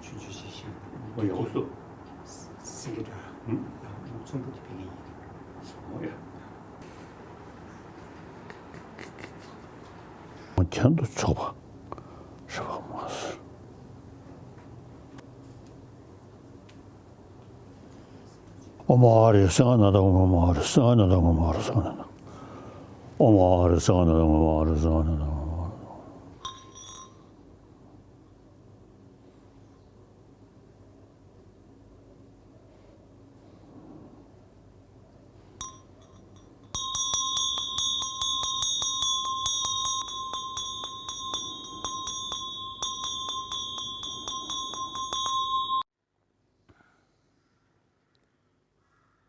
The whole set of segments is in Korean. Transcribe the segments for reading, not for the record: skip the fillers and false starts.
주주시신 뭐 없어. 쓰기라 충분히 병이 뭐야? 我钱都抽吧，是吧？我是。我妈的，生那的我妈的，生那的我妈的，生那的，我妈的，生那的我妈的，生那的我妈的。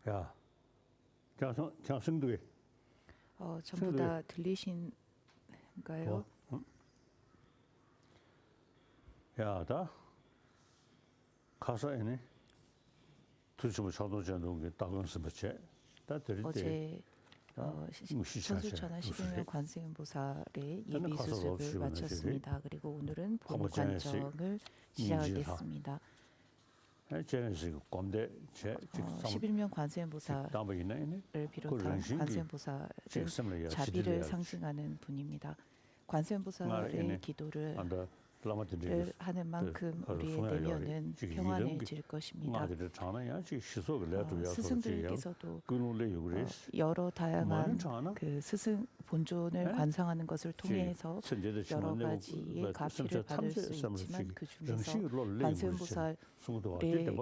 야, 장성도에. 전부 다 들리신가요? 야, 다 가서 에네. 두시고 저도전도 게 따건스 버체. 다 들을 때. 어제 천수천하 11명 관세음보살의 예비 수습을 마쳤습니다. 그리고 오늘은 본 관정을 시작하겠습니다. 11명 관세음보살을 비롯한 관세음보살은 자비를 상징하는 분입니다. 관세음보살의 기도를 하는 만큼 우리의 내면은 평안해질 것입니다. 스승들께서도 여러 다양한 그 스승 본존을 관상하는 것을 통해서 여러 가지의 가피를 받을 수 있지만 그 중에서 관세음보살의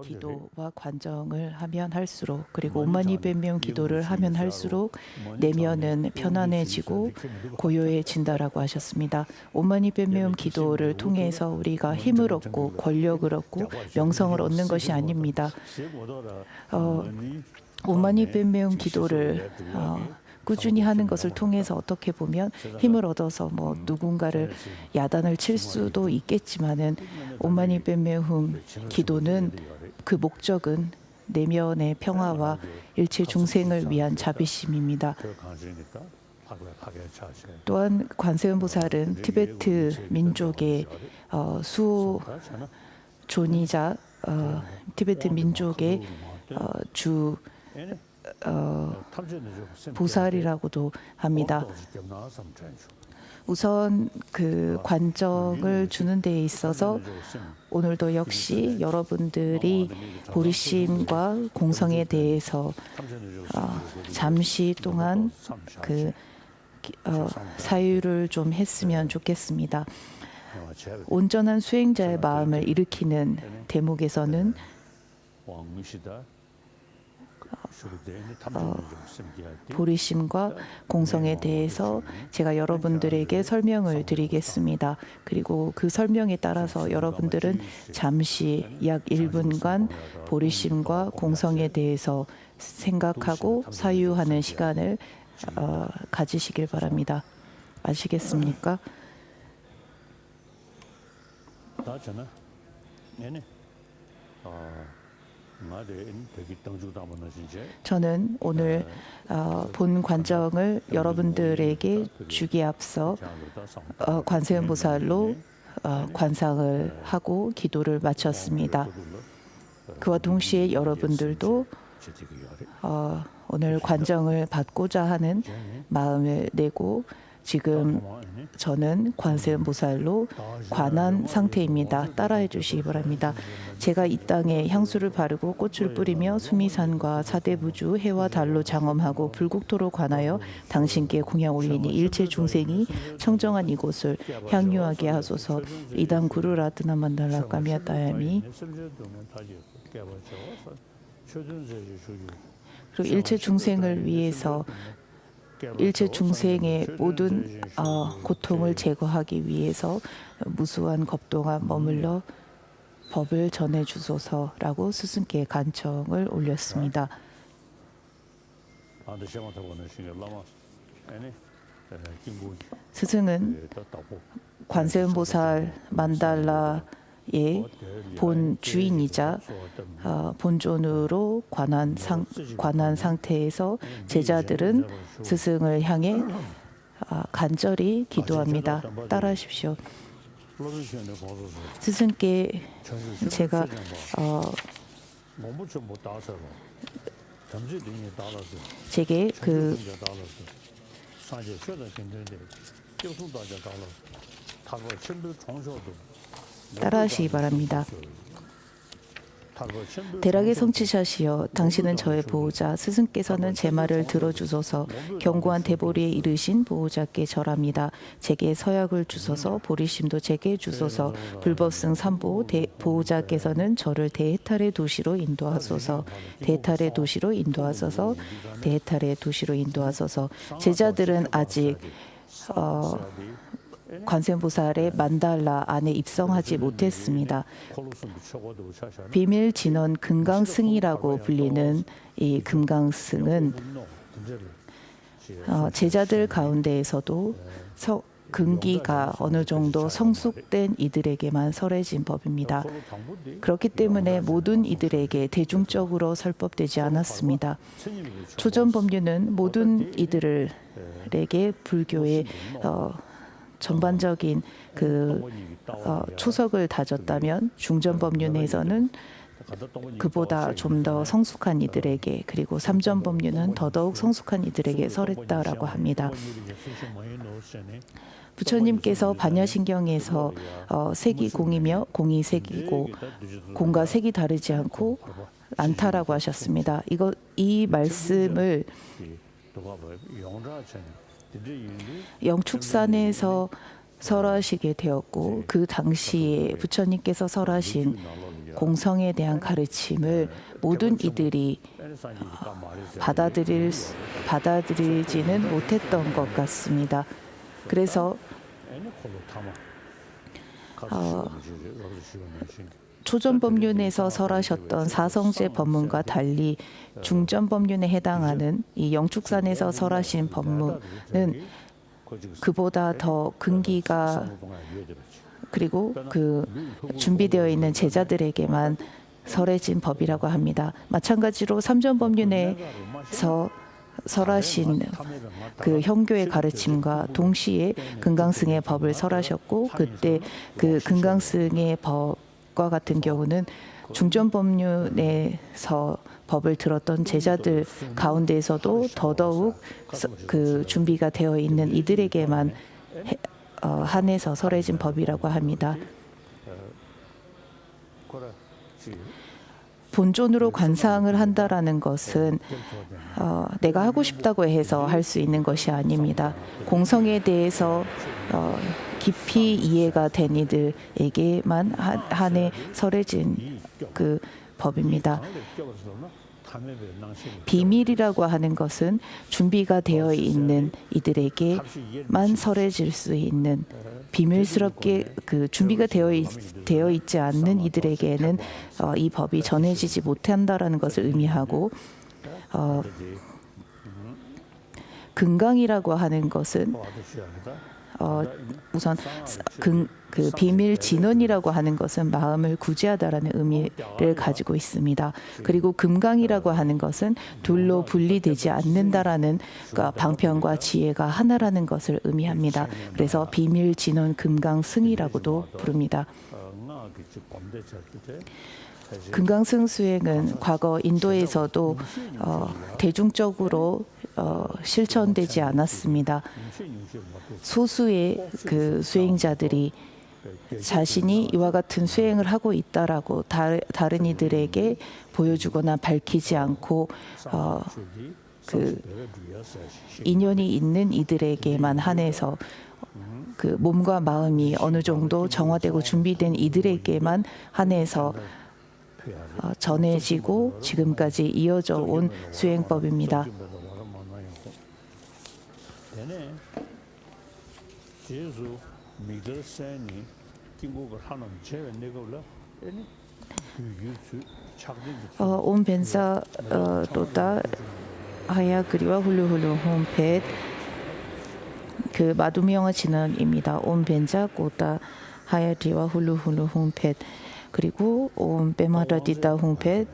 기도와 관정을 하면 할수록 그리고 52,000명 기도를 하면 할수록 내면은 편안해지고 고요해진다라고 하셨습니다. 52,000명 기도를 통해서 우리가 힘을 얻고 권력을 얻고 명성을 얻는 것이 아닙니다. 52,000명 기도를 꾸준히 하는 것을 통해서 어떻게 보면 힘을 얻어서 뭐 누군가를 야단을 칠 수도 있겠지만은 52,000명 기도는 그 목적은 내면의 평화와 일체 중생을 위한 자비심입니다. 또한 관세음보살은 티베트 민족의 수존이자 티베트 민족의 주 보살이라고도 합니다. 우선 그 관정을 주는 데에 있어서 오늘도 역시 여러분들이 보리심과 공성에 대해서 잠시 동안 그 사유를 좀 했으면 좋겠습니다. 온전한 수행자의 마음을 일으키는 대목에서는 보리심과 공성에 대해서 제가 여러분들에게 설명을 드리겠습니다. 그리고 그 설명에 따라서 여러분들은 잠시 약 1분간 보리심과 공성에 대해서 생각하고 사유하는 시간을 가지시길 바랍니다. 아시겠습니까? 저는 오늘 본 관정을 여러분들에게 주기에 앞서 관세음보살로 관상을 하고 기도를 마쳤습니다. 그와 동시에 여러분들도 오늘 관정을 받고자 하는 마음을 내고 지금 저는 관세음보살로 관한 상태입니다. 따라해 주시기 바랍니다. 제가 이 땅에 향수를 바르고 꽃을 뿌리며 수미산과 사대부주 해와 달로 장엄하고 불국토로 관하여 당신께 공양 올리니 일체 중생이 청정한 이곳을 향유하게 하소서. 이당 구루라드나 만달라 까미아따야미. 그리고 일체 중생을 위해서 일체 중생의 모든 고통을 제거하기 위해서 무수한 겁동안 머물러 법을 전해 주소서라고 스승께 간청을 올렸습니다. 스승은 관세음보살 만달라의 본 주인이자 본존으로 관한 상태에서 제자들은 스승을 향해 간절히 기도합니다. 따라하십시오. 스승께 제가 제게 그 따라하시기 바랍니다. 대락의 성취자시여, 당신은 저의 보호자, 스승께서는 제 말을 들어주소서. 견고한 대보리에 이르신 보호자께 절합니다. 제게 서약을 주소서. 보리심도 제게 주소서. 불법승 3보 보호자께서는 저를 대해탈의 도시로 인도하소서. 대해탈의 도시로 인도하소서. 대해탈의 도시로 인도하소서. 제자들은 아직 관세음보살의 만달라 안에 입성하지 못했습니다. 비밀 진원 금강승이라고 불리는 이 금강승은 제자들 가운데에서도 근기가 어느 정도 성숙된 이들에게만 설해진 법입니다. 그렇기 때문에 모든 이들에게 대중적으로 설법되지 않았습니다. 초전법륜은 모든 이들에게 불교의 전반적인 그 초석을 다졌다면, 중전법륜에서는 그보다 좀 더 성숙한 이들에게, 그리고 삼전법륜은 더더욱 성숙한 이들에게 설했다라고 합니다. 부처님께서 반야신경에서 색이 공이며 공이 색이고 공과 색이 다르지 않다라고 하셨습니다. 이 말씀을 영축산에서 설하시게 되었고, 그 당시에 부처님께서 설하신 공성에 대한 가르침을 모든 이들이 받아들이지는 못했던 것 같습니다. 그래서 초전법륜에서 설하셨던 사성제 법문과 달리 중전법륜에 해당하는 이 영축산에서 설하신 법문은 그보다 더 근기가, 그리고 그 준비되어 있는 제자들에게만 설해진 법이라고 합니다. 마찬가지로 삼전법륜에서 설하신 그 형교의 가르침과 동시에 금강승의 법을 설하셨고, 그때 그 금강승의 법과 같은 경우는 중전법륜에서 법을 들었던 제자들 가운데에서도 더더욱 그 준비가 되어 있는 이들에게만 한해서 설해진 법이라고 합니다. 본존으로 관상을 한다라는 것은 내가 하고 싶다고 해서 할 수 있는 것이 아닙니다. 공성에 대해서 깊이 이해가 된 이들에게만 한해 설해진 그 법입니다. 비밀이라고 하는 것은 준비가 되어 있는 이들에게만 설해질 수 있는, 비밀스럽게 그 준비가 되어 있지 않는 이들에게는 이 법이 전해지지 못한다라는 것을 의미하고, 금강이라고 하는 것은 우선 그 비밀 진원이라고 하는 것은 마음을 구제하다라는 의미를 가지고 있습니다. 그리고 금강이라고 하는 것은 둘로 분리되지 않는다라는 방편과 지혜가 하나라는 것을 의미합니다. 그래서 비밀 진원 금강승이라고도 부릅니다. 금강승 수행은 과거 인도에서도 대중적으로 실천되지 않았습니다. 소수의 그 수행자들이 자신이 이와 같은 수행을 하고 있다라고 다른 이들에게 보여주거나 밝히지 않고 그 인연이 있는 이들에게만 한해서, 그 몸과 마음이 어느 정도 정화되고 준비된 이들에게만 한해서 전해지고 지금까지 이어져 온 수행법입니다. 온 벤사 또다 하야 그리와 훌루훌루 홈펫, 그 마두명화 진원입니다. 온 벤자 꼬다 하야 그리와 훌루훌루 홈펫. 그리고 옴 빼마라디다 홍펫,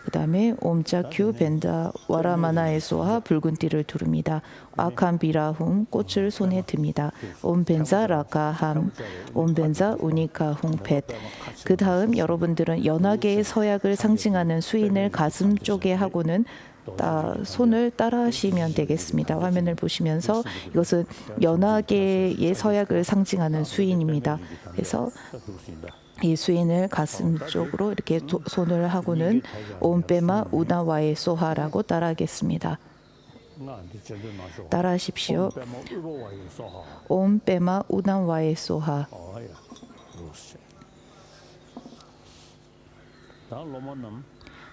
그 다음에 옴자 큐 벤다 와라마나에소하 붉은 띠를 두릅니다. 아칸 비라훔 꽃을 손에 듭니다. 옴 벤자 라카함, 옴 벤자 우니카 홍펫. 그 다음 여러분들은 연하계의 서약을 상징하는 수인을 가슴 쪽에 하고는 손을 따라하시면 되겠습니다. 화면을 보시면서 이것은 연하계의 서약을 상징하는 수인입니다. 그래서 이 수인을 가슴 쪽으로 이렇게 손을 하고는 옴빼마 우나와의 소하라고 따라하겠습니다. 따라하십시오. 옴빼마 우나와의 소하.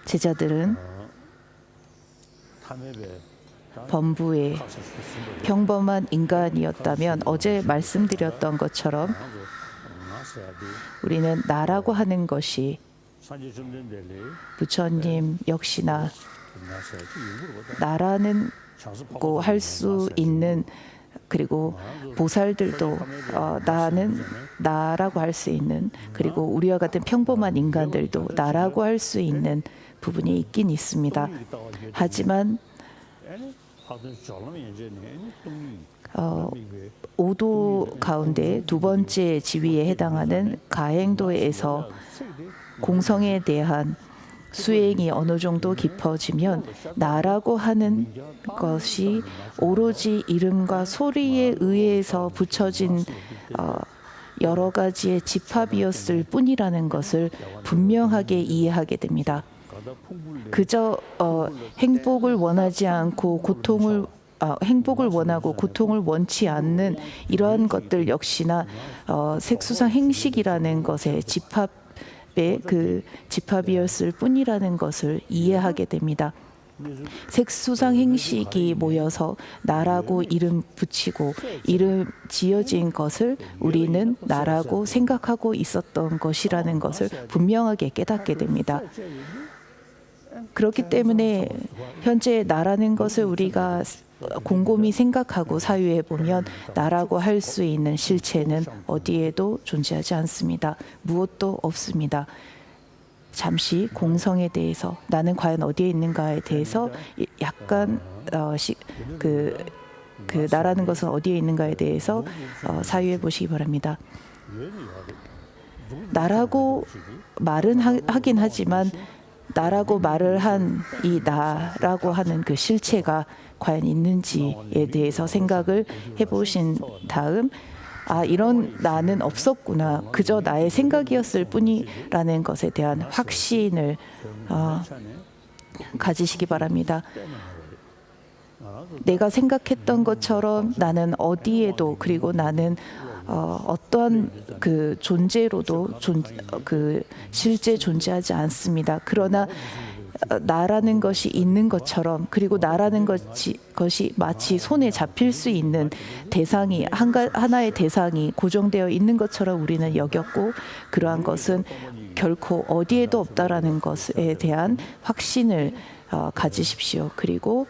제자들은 범부의 평범한 인간이었다면 어제 말씀드렸던 것처럼 우리는 나라고 하는 것이 부처님 역시나 나라는 고 할 수 있는, 그리고 보살들도 나는 나라고 할 수 있는, 그리고 우리와 같은 평범한 인간들도 나라고 할 수 있는 부분이 있긴 있습니다. 하지만 오도 가운데 두 번째 지위에 해당하는 가행도에서 공성에 대한 수행이 어느 정도 깊어지면 나라고 하는 것이 오로지 이름과 소리에 의해서 붙여진 여러 가지의 집합이었을 뿐이라는 것을 분명하게 이해하게 됩니다. 그저 행복을 원하지 않고 행복을 원하고 고통을 원치 않는 이러한 것들 역시나 색수상 행식이라는 것의 그 집합이었을 뿐이라는 것을 이해하게 됩니다. 색수상 행식이 모여서 나라고 이름 붙이고 이름 지어진 것을 우리는 나라고 생각하고 있었던 것이라는 것을 분명하게 깨닫게 됩니다. 그렇기 때문에 현재 나라는 것을 우리가 곰곰이 생각하고 사유해 보면 나라고 할 수 있는 실체는 어디에도 존재하지 않습니다. 무엇도 없습니다. 잠시 공성에 대해서, 나는 과연 어디에 있는가에 대해서 약간 그 나라는 것은 어디에 있는가에 대해서 사유해 보시기 바랍니다. 나라고 말은 하긴 하지만 나라고 말을 한 이 나라고 하는 그 실체가 과연 있는지에 대해서 생각을 해보신 다음, 이런 나는 없었구나, 그저 나의 생각이었을 뿐이라는 것에 대한 확신을 가지시기 바랍니다. 내가 생각했던 것처럼 나는 어디에도, 그리고 나는 어떠한 그 존재로도 실제 존재하지 않습니다. 그러나 나라는 것이 있는 것처럼, 그리고 나라는 것이 마치 손에 잡힐 수 있는 대상이, 하나의 대상이 고정되어 있는 것처럼 우리는 여겼고, 그러한 것은 결코 어디에도 없다라는 것에 대한 확신을 가지십시오. 그리고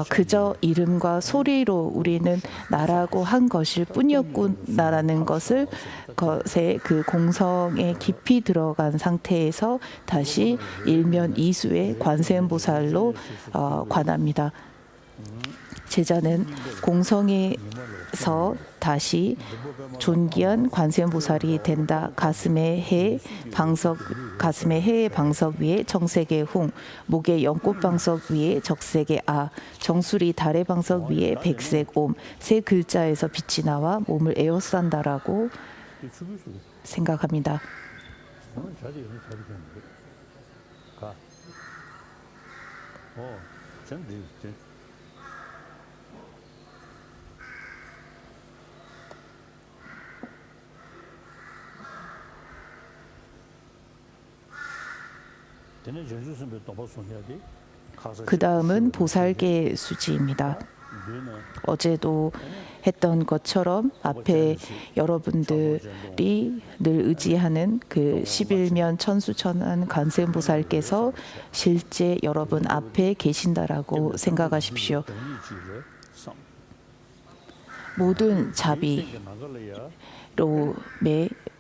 그저 이름과 소리로 우리는 나라고 한 것일 뿐이었구나라는 것의 그 공성에 깊이 들어간 상태에서 다시 일면이수의 관세음보살로 관합니다. 제자는 공성에서 다시 존귀한 관세음보살이 된다. 가슴의 해의 방석 위에 정색의 홍, 목의 연꽃 방석 위에 적색의 아, 정수리 달의 방석 위에 백색 옴, 세 글자에서 빛이 나와 몸을 에워싼다라고 생각합니다. 그 다음은 보살계 수지입니다. 어제도 했던 것처럼 앞에 여러분들이 늘 의지하는 그 11면 천수천한 관세음보살께서 실제 여러분 앞에 계신다라고 생각하십시오. 모든 자비,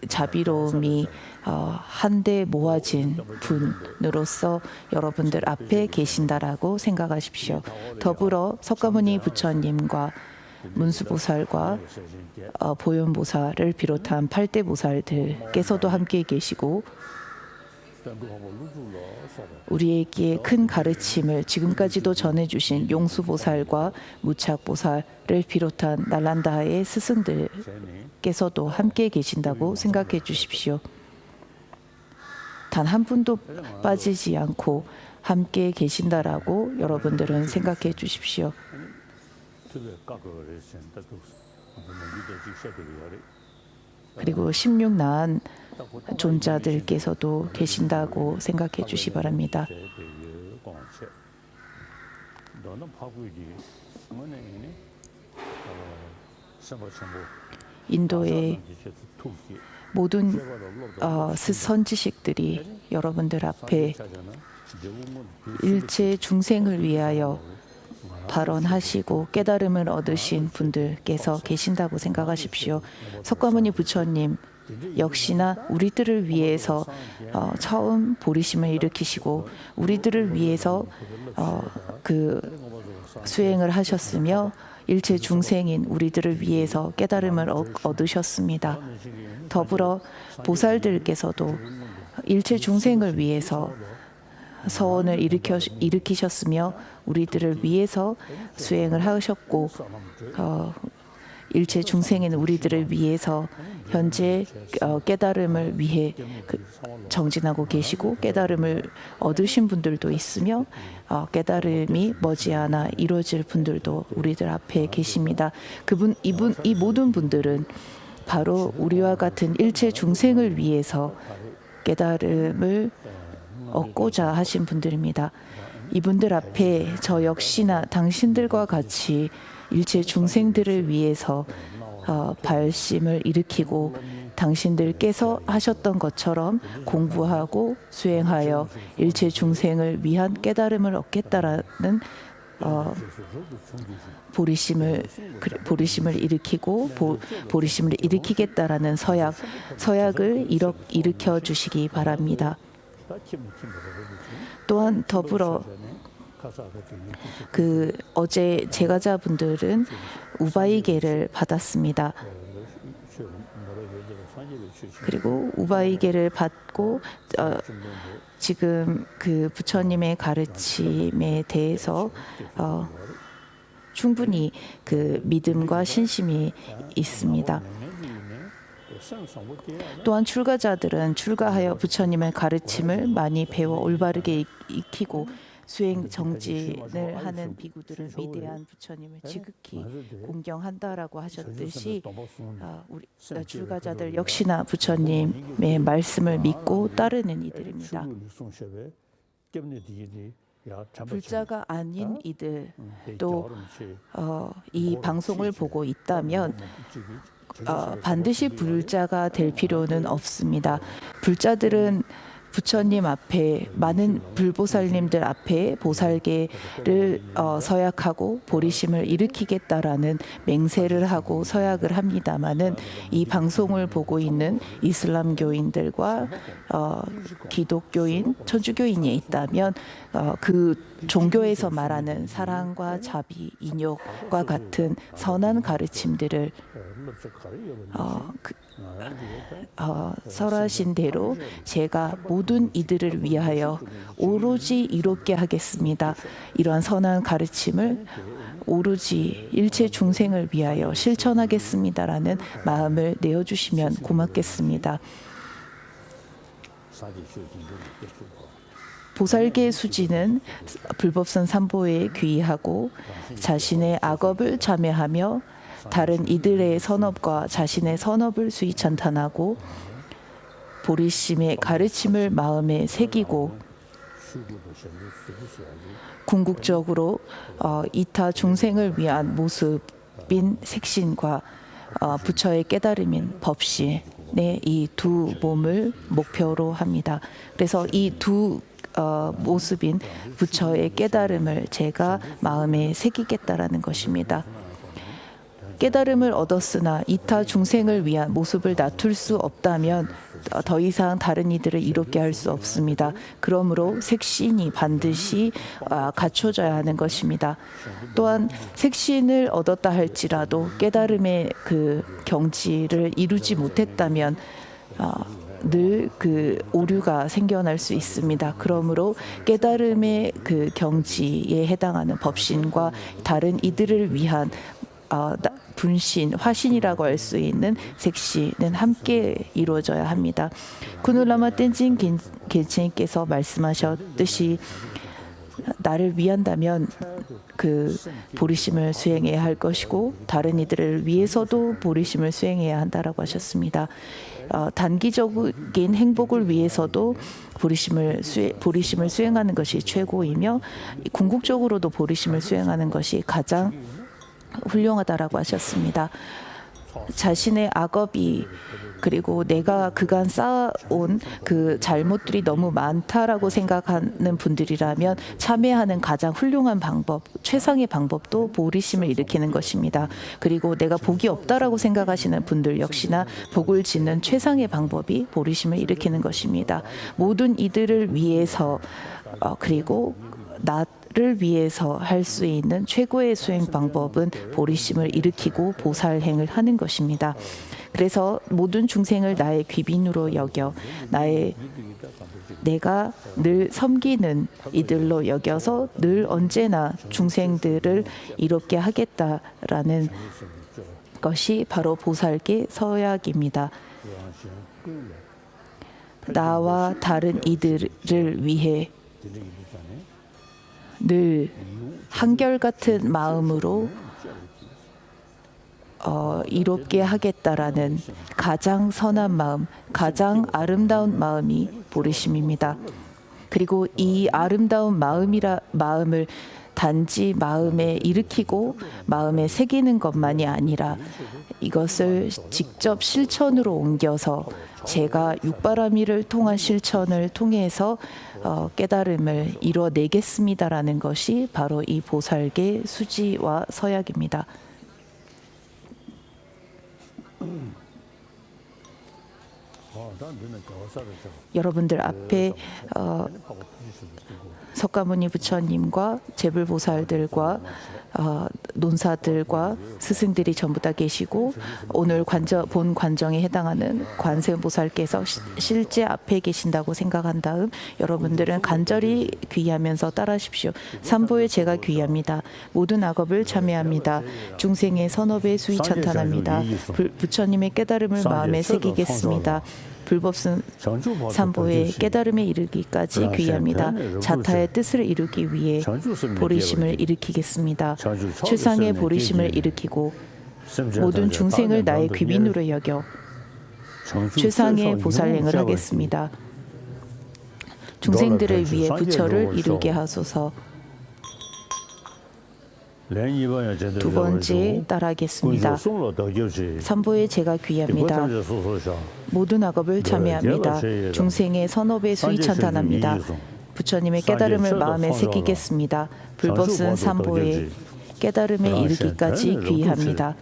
자비로움이 한데 모아진 분으로서 여러분들 앞에 계신다라고 생각하십시오. 더불어 석가모니 부처님과 문수보살과 보현보살을 비롯한 8대 보살들께서도 함께 계시고 우리에게 큰 가르침을 지금까지도 전해주신 용수보살과 무착보살을 비롯한 날란다의 스승들께서도 함께 계신다고 생각해 주십시오. 단 한 분도 빠지지 않고 함께 계신다라고 여러분들은 생각해 주십시오. 그리고 16난 존자들께서도 계신다고 생각해 주시 바랍니다. 인도의 모든 선지식들이 여러분들 앞에 일체 중생을 위하여 발언하시고 깨달음을 얻으신 분들께서 계신다고 생각하십시오. 석가모니 부처님 역시나 우리들을 위해서 처음 보리심을 일으키시고 우리들을 위해서 그 수행을 하셨으며 일체 중생인 우리들을 위해서 깨달음을 얻으셨습니다. 더불어 보살들께서도 일체 중생을 위해서 서원을 일으키셨으며 우리들을 위해서 수행을 하셨고 일체 중생인 우리들을 위해서 현재 깨달음을 위해 정진하고 계시고 깨달음을 얻으신 분들도 있으며 깨달음이 머지않아 이루어질 분들도 우리들 앞에 계십니다. 이 모든 분들은 바로 우리와 같은 일체 중생을 위해서 깨달음을 얻고자 하신 분들입니다. 이분들 앞에 저 역시나 당신들과 같이 일체 중생들을 위해서 발심을 일으키고 당신들께서 하셨던 것처럼 공부하고 수행하여 일체 중생을 위한 깨달음을 얻겠다라는 보리심을 일으키고 보리심을 일으키겠다라는 서약을 일으켜 주시기 바랍니다. 또한 더불어 어제 제가자분들은 우바이게를 받았습니다. 그리고 우바이게를 받고 지금 그 부처님의 가르침에 대해서 충분히 그 믿음과 신심이 있습니다. 또한 출가자들은 출가하여 부처님의 가르침을 많이 배워 올바르게 익히고 수행 정진을 하는 비구들은 위대한 부처님을 지극히 공경한다라고 하셨듯이 우리 출가자들 역시나 부처님의 말씀을 믿고 따르는 이들입니다. 불자가 아닌 이들도 이 방송을 보고 있다면 반드시 불자가 될 필요는 없습니다. 불자들은 부처님 앞에 많은 불보살님들 앞에 보살계를 서약하고 보리심을 일으키겠다라는 맹세를 하고 서약을 합니다마는 이 방송을 보고 있는 이슬람교인들과 기독교인, 천주교인이 있다면 그 종교에서 말하는 사랑과 자비, 인욕과 같은 선한 가르침들을 설하신 대로 제가 모든 이들을 위하여 오로지 이롭게 하겠습니다. 이러한 선한 가르침을 오로지 일체 중생을 위하여 실천하겠습니다라는 마음을 내어주시면 고맙겠습니다. 보살계 수지는 불법선 삼보에 귀의하고 자신의 악업을 자매하며 다른 이들의 선업과 자신의 선업을 수의찬탄하고 보리심의 가르침을 마음에 새기고 궁극적으로 이타 중생을 위한 모습인 색신과 부처의 깨달음인 법신의 이 두 몸을 목표로 합니다. 그래서 이 두 모습인 부처의 깨달음을 제가 마음에 새기겠다라는 것입니다. 깨달음을 얻었으나 이타 중생을 위한 모습을 낮출 수 없다면 더 이상 다른 이들을 이롭게 할 수 없습니다. 그러므로 색신이 반드시 갖춰져야 하는 것입니다. 또한 색신을 얻었다 할지라도 깨달음의 그 경지를 이루지 못했다면 늘 그 오류가 생겨날 수 있습니다. 그러므로 깨달음의 그 경지에 해당하는 법신과 다른 이들을 위한 분신, 화신이라고 할 수 있는 색신은 함께 이루어져야 합니다. 쿠누라마 땐진 겐체님께서 말씀하셨듯이 나를 위한다면 그 보리심을 수행해야 할 것이고 다른 이들을 위해서도 보리심을 수행해야 한다라고 하셨습니다. 단기적인 행복을 위해서도 보리심을 수행하는 것이 최고이며 궁극적으로도 보리심을 수행하는 것이 가장 훌륭하다라고 하셨습니다. 자신의 악업이 그리고 내가 그간 쌓아온 그 잘못들이 너무 많다라고 생각하는 분들이라면 참회하는 가장 훌륭한 방법, 최상의 방법도 보리심을 일으키는 것입니다. 그리고 내가 복이 없다라고 생각하시는 분들 역시나 복을 짓는 최상의 방법이 보리심을 일으키는 것입니다. 모든 이들을 위해서 그리고 나를 위해서 할 수 있는 최고의 수행 방법은 보리심을 일으키고 보살행을 하는 것입니다. 그래서 모든 중생을 나의 귀빈으로 여겨 내가 늘 섬기는 이들로 여겨서 늘 언제나 중생들을 이롭게 하겠다라는 것이 바로 보살계 서약입니다. 나와 다른 이들을 위해 늘 한결같은 마음으로 이롭게 하겠다라는 가장 선한 마음, 가장 아름다운 마음이 보리심입니다. 그리고 이 아름다운 마음을 단지 마음에 일으키고 마음에 새기는 것만이 아니라 이것을 직접 실천으로 옮겨서 제가 육바라밀을 통한 실천을 통해서 깨달음을 이뤄내겠습니다라는 것이 바로 이 보살계 수지와 서약입니다. 여러분들 앞에 석가모니 부처님과 제불보살들과 논사들과 스승들이 전부 다 계시고 오늘 본 관정에 해당하는 관세음보살께서 실제 앞에 계신다고 생각한 다음 여러분들은 간절히 귀의하면서 따라하십시오. 삼보에 제가 귀의합니다. 모든 악업을 참회합니다. 중생의 선업에 수위 찬탄합니다. 부처님의 깨달음을 마음에 새기겠습니다. 불법승 삼보의 깨달음에 이르기까지 귀의합니다. 자타의 뜻을 이루기 위해 보리심을 일으키겠습니다. 최상의 보리심을 일으키고 모든 중생을 나의 귀빈으로 여겨 최상의 보살행을 하겠습니다. 중생들을 위해 부처를 이루게 하소서. 두 번째 따라하겠습니다. 삼보에 제가 귀의합니다. 모든 악업을 참회합니다. 중생의 선업에 수위 찬탄합니다. 부처님의 깨달음을 마음에 새기겠습니다. 불법승 삼보에 깨달음에 이르기까지 귀의합니다.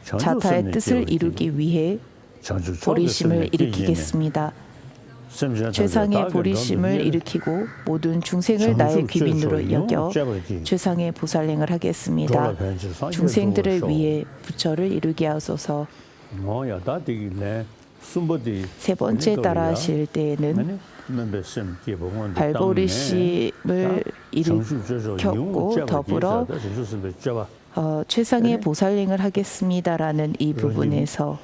자타의 뜻을 이루기 위해 보리심을 일으키겠습니다. 최상의 보리심을 일으키고 모든 중생을 나의 귀빈으로 여겨 최상의 보살행을 하겠습니다. 중생들을 위해 부처를 이루게 하소서. 세 번째 따라하실 때에는 발보리심을 일으켰고 더불어 최상의 보살행을 하겠습니다라는 이 부분에서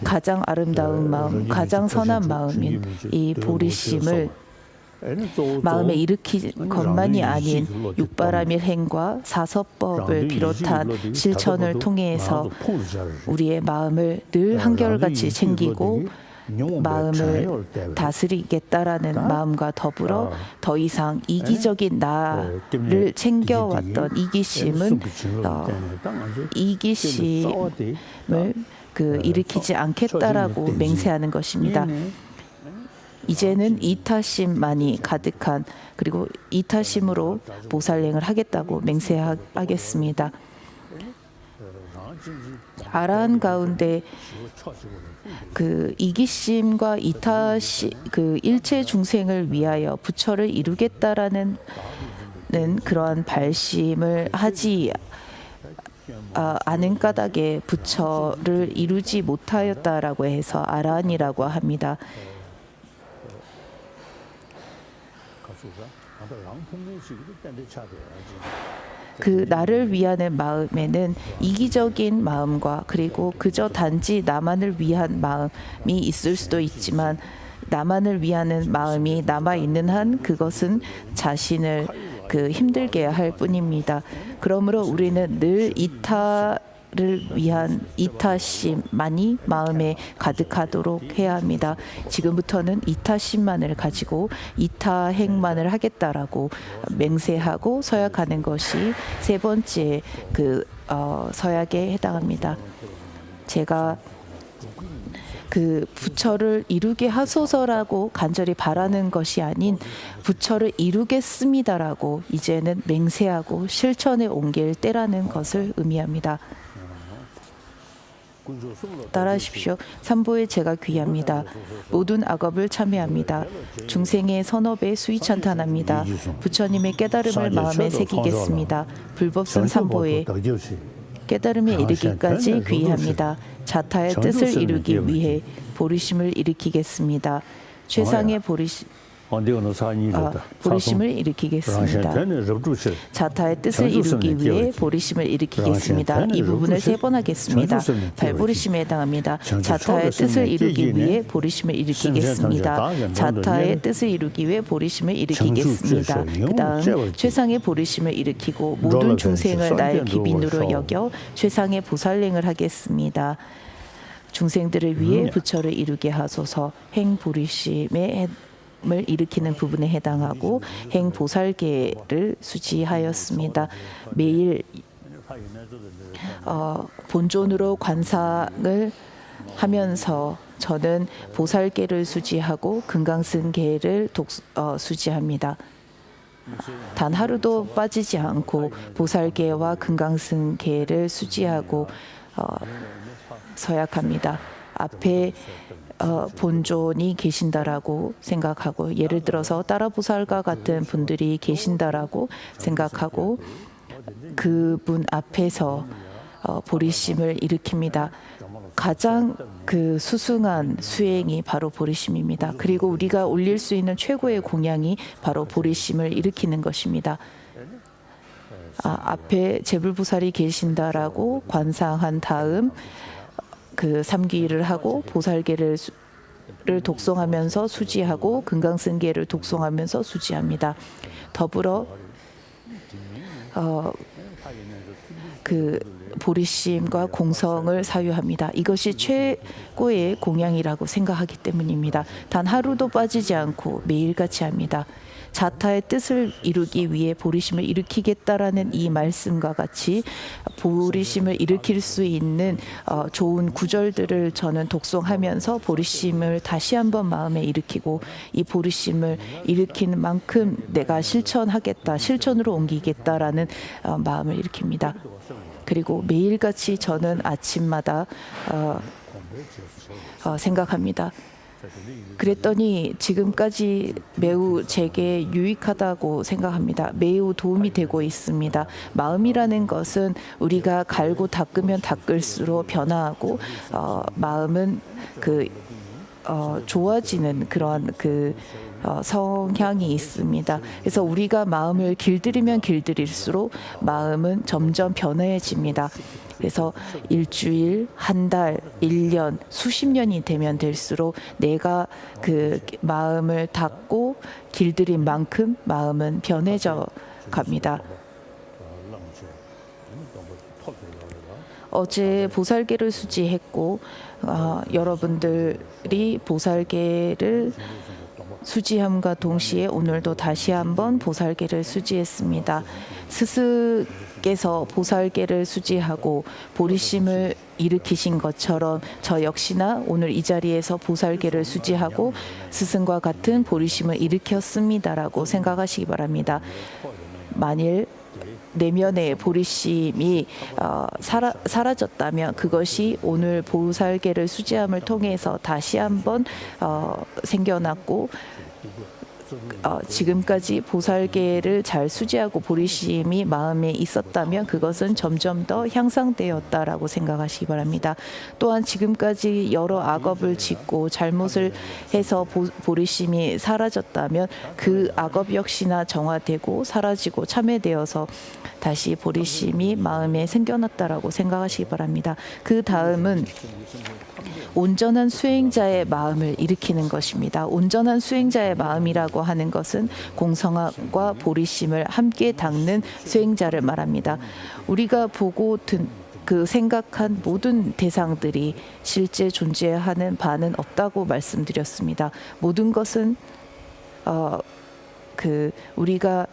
가장 아름다운 마음, 가장 선한 마음인 이 보리심을 마음에 일으킨 것만이 아닌 육바라밀 행과 사서법을 비롯한 실천을 통해서 우리의 마음을 늘 한결같이 챙기고 마음을 다스리겠다라는 마음과 더불어 더 이상 이기적인 나를 챙겨왔던 이기심을 일으키지 않겠다라고 맹세하는 것입니다. 이제는 이타심만이 가득한 그리고 이타심으로 보살행을 하겠다고 맹세하겠습니다. 아란 가운데 그 이기심과 이타시 그 일체 중생을 위하여 부처를 이루겠다라는 그러한 발심을 하지 않은 까닭에 부처를 이루지 못하였다라고 해서 아란이라고 합니다. 그 나를 위하는 마음에는 이기적인 마음과 그리고 그저 단지 나만을 위한 마음이 있을 수도 있지만 나만을 위하는 마음이 남아 있는 한 그것은 자신을 그 힘들게 할 뿐입니다. 그러므로 우리는 늘 이타를 위한 이타심만이 마음에 가득하도록 해야 합니다. 지금부터는 이타심만을 가지고 이타행만을 하겠다라고 맹세하고 서약하는 것이 세 번째 그 서약에 해당합니다. 제가 그 부처를 이루게 하소서라고 간절히 바라는 것이 아닌 부처를 이루겠습니다라고 이제는 맹세하고 실천에 옮길 때라는 것을 의미합니다. 따라하십시오. 삼보에 제가 귀합니다. 모든 악업을 참회합니다. 중생의 선업에 수위찬탄합니다. 부처님의 깨달음을 마음에 새기겠습니다. 불법선 삼보에 깨달음에 이르기까지 귀의합니다. 자타의 뜻을 이루기 위해 보리심을 일으키겠습니다. 최상의 보리심을 일으키겠습니다. 자타의 뜻을 이루기 위해 보리심을 일으키겠습니다. 이 부분을 3번 하겠습니다. 발보리심에 해당합니다. 자타의 뜻을 이루기 위해 보리심을 일으키겠습니다. 자타의 뜻을 이루기 위해 보리심을 일으키겠습니다. 그 다음 최상의 보리심을 일으키고 모든 중생을 나의 기빈으로 여겨 최상의 보살행을 하겠습니다. 중생들을 위해 부처를 이루게 하소서. 행보리심에 을 일으키는 부분에 해당하고 행보살계를 수지하였습니다. 매일 본존으로 관상을 하면서 저는 보살계를 수지하고 금강승계를 수지합니다. 단 하루도 빠지지 않고 보살계와 금강승계를 수지하고 서약합니다. 앞에 본존이 계신다라고 생각하고 예를 들어서 따라보살과 같은 분들이 계신다라고 생각하고 그분 앞에서 보리심을 일으킵니다. 가장 그 수승한 수행이 바로 보리심입니다. 그리고 우리가 올릴 수 있는 최고의 공양이 바로 보리심을 일으키는 것입니다. 앞에 제불보살이 계신다라고 관상한 다음 그 삼귀를 하고 보살계를 독송하면서 수지하고 금강승계를 독송하면서 수지합니다. 더불어 그 보리심과 공성을 사유합니다. 이것이 최고의 공양이라고 생각하기 때문입니다. 단 하루도 빠지지 않고 매일같이 합니다. 자타의 뜻을 이루기 위해 보리심을 일으키겠다라는 이 말씀과 같이 보리심을 일으킬 수 있는 좋은 구절들을 저는 독송하면서 보리심을 다시 한번 마음에 일으키고 이 보리심을 일으키는 만큼 내가 실천하겠다, 실천으로 옮기겠다라는 마음을 일으킵니다. 그리고 매일같이 저는 아침마다 생각합니다. 그랬더니 지금까지 매우 제게 유익하다고 생각합니다. 매우 도움이 되고 있습니다. 마음이라는 것은 우리가 갈고 닦으면 닦을수록 변화하고 마음은 좋아지는 그런 성향이 있습니다. 그래서 우리가 마음을 길들이면 길들일수록 마음은 점점 변해집니다. 그래서 일주일, 한 달, 1년, 수십 년이 되면 될수록 내가 그 마음을 닫고 길들인 만큼 마음은 변해져 갑니다. 어제 보살계를 수지했고 여러분들이 보살계를 수지함과 동시에 오늘도 다시 한번 보살계를 수지했습니다. 스승께서 보살계를 수지하고 보리심을 일으키신 것처럼 저 역시나 오늘 이 자리에서 보살계를 수지하고 스승과 같은 보리심을 일으켰습니다라고 생각하시기 바랍니다. 만일 내면의 보리심이 사라졌다면 그것이 오늘 보살계를 수지함을 통해서 다시 한번 생겨났고 지금까지 보살계를 잘 수지하고 보리심이 마음에 있었다면 그것은 점점 더 향상되었다라고 생각하시기 바랍니다. 또한 지금까지 여러 악업을 짓고 잘못을 해서 보리심이 사라졌다면 그 악업 역시나 정화되고 사라지고 참회되어서 다시 보리심이 마음에 생겨났다라고 생각하시기 바랍니다. 그 다음은 온전한 수행자의 마음을 일으키는 것입니다. 온전한 수행자의 마음이라고 하는 것은 공성함과 보리심을 함께 닦는 수행자를 말합니다. 우리가 보고 그 생각한 모든 대상들이 실제 존재하는 바는 없다고 말씀드렸습니다. 모든 것은 우리가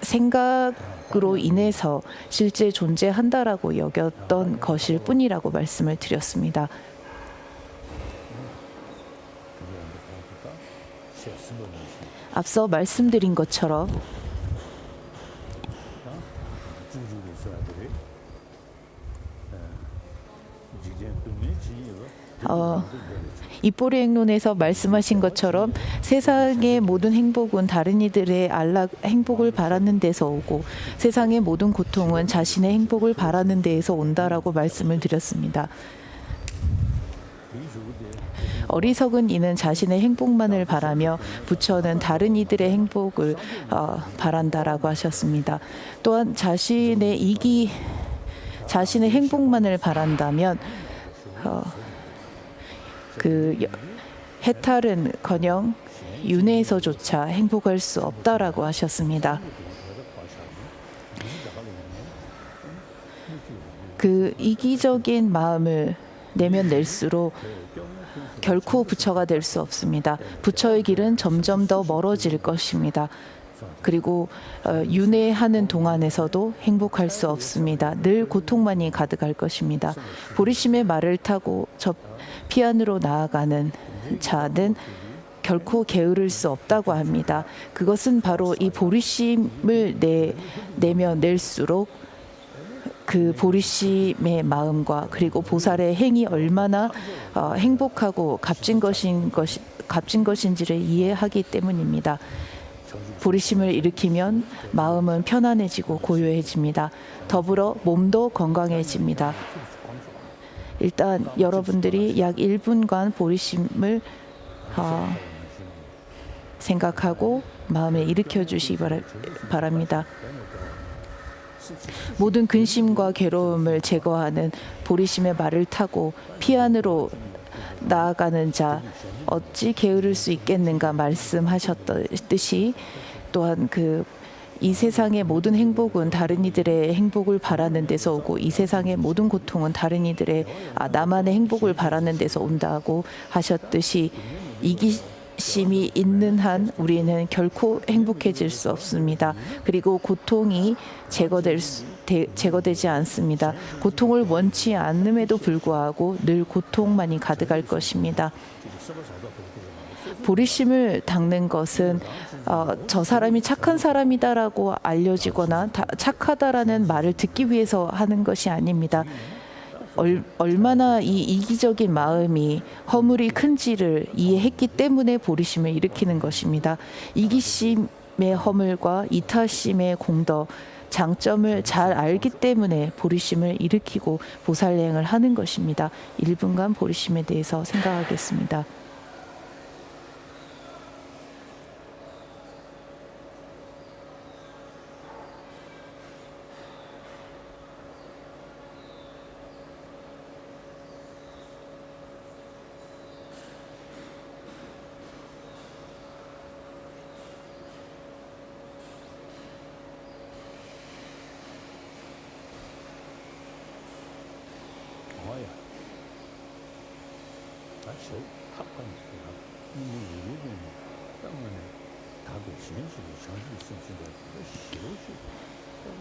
생각으로 인해서 실제 존재한다라고 여겼던 것일 뿐이라고 말씀을 드렸습니다. 앞서 말씀드린 것처럼 입보리 행론에서 말씀하신 것처럼 세상의 모든 행복은 다른 이들의 행복을 바라는 데서 오고 세상의 모든 고통은 자신의 행복을 바라는 데에서 온다라고 말씀을 드렸습니다. 어리석은 이는 자신의 행복만을 바라며 부처는 다른 이들의 행복을 바란다라고 하셨습니다. 또한 자신의 행복만을 바란다면 해탈은커녕 윤회에서조차 행복할 수 없다라고 하셨습니다. 그 이기적인 마음을 내면 낼수록 결코 부처가 될 수 없습니다. 부처의 길은 점점 더 멀어질 것입니다. 그리고 윤회하는 동안에서도 행복할 수 없습니다. 늘 고통만이 가득할 것입니다. 보리심의 말을 타고 저 피안으로 나아가는 자는 결코 게으를 수 없다고 합니다. 그것은 바로 이 보리심을 내면 낼수록 그 보리심의 마음과 그리고 보살의 행이 얼마나 행복하고 값진 것인지를 이해하기 때문입니다. 보리심을 일으키면 마음은 편안해지고 고요해집니다. 더불어 몸도 건강해집니다. 일단 여러분들이 약 1분간 보리심을 생각하고 마음에 일으켜 주시기 바랍니다. 모든 근심과 괴로움을 제거하는 보리심의 말을 타고 피안으로 나아가는 자 어찌 게으를 수 있겠는가 말씀하셨듯이 또한 이 세상의 모든 행복은 다른 이들의 행복을 바라는 데서 오고 이 세상의 모든 고통은 다른 이들의 나만의 행복을 바라는 데서 온다고 하셨듯이 이기심이 있는 한 우리는 결코 행복해질 수 없습니다. 그리고 고통이 제거되지 않습니다. 고통을 원치 않음에도 불구하고 늘 고통만이 가득할 것입니다. 보리심을 닦는 것은 저 사람이 착한 사람이다라고 알려지거나 착하다라는 말을 듣기 위해서 하는 것이 아닙니다. 얼마나 이 이기적인 마음이 허물이 큰지를 이해했기 때문에 보리심을 일으키는 것입니다. 이기심의 허물과 이타심의 공덕, 장점을 잘 알기 때문에 보리심을 일으키고 보살행을 하는 것입니다. 1분간 보리심에 대해서 생각하겠습니다.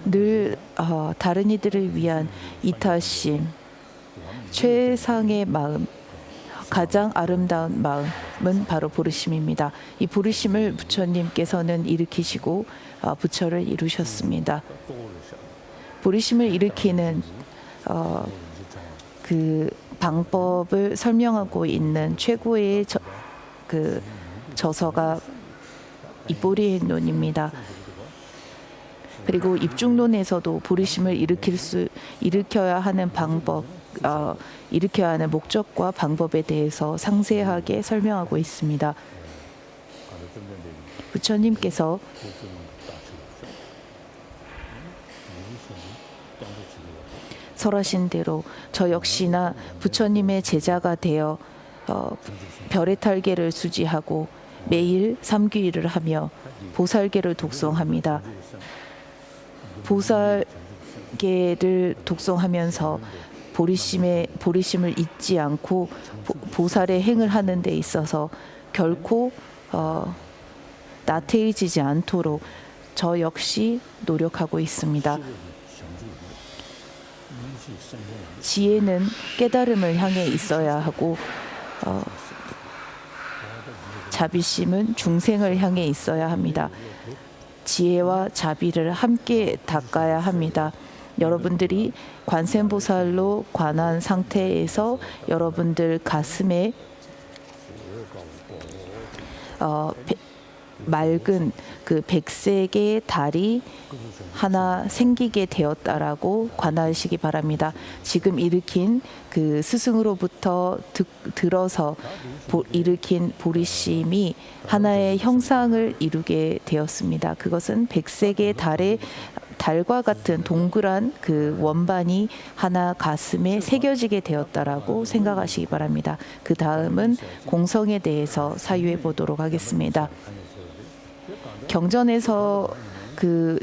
늘 다른 이들을 위한 이타심, 최상의 마음, 가장 아름다운 마음은 바로 보리심입니다. 이 보리심을 부처님께서는 일으키시고 부처를 이루셨습니다. 보리심을 일으키는 그 방법을 설명하고 있는 최고의 저서가 입보리논입니다. 그리고 입중론에서도 보리심을 일으켜야 하는 방법, 일으켜야 하는 목적과 방법에 대해서 상세하게 설명하고 있습니다. 부처님께서 설하신 대로 저 역시나 부처님의 제자가 되어 별의 탈계를 수지하고 매일 삼귀일을 하며 보살계를 독송합니다. 보살계를 독송하면서 보리심을 잊지 않고 보살의 행을 하는 데 있어서 결코 나태해지지 않도록 저 역시 노력하고 있습니다. 지혜는 깨달음을 향해 있어야 하고 자비심은 중생을 향해 있어야 합니다. 지혜와 자비를 함께 닦아야 합니다. 여러분들이 관세음보살로 관한 상태에서 여러분들 가슴에 맑은 그 백색의 달이 하나 생기게 되었다라고 관하시기 바랍니다. 지금 일으킨 그 스승으로부터 들어서 일으킨 보리심이 하나의 형상을 이루게 되었습니다. 그것은 백색의 달과 같은 동그란 그 원반이 하나 가슴에 새겨지게 되었다라고 생각하시기 바랍니다. 그 다음은 공성에 대해서 사유해 보도록 하겠습니다. 경전에서 그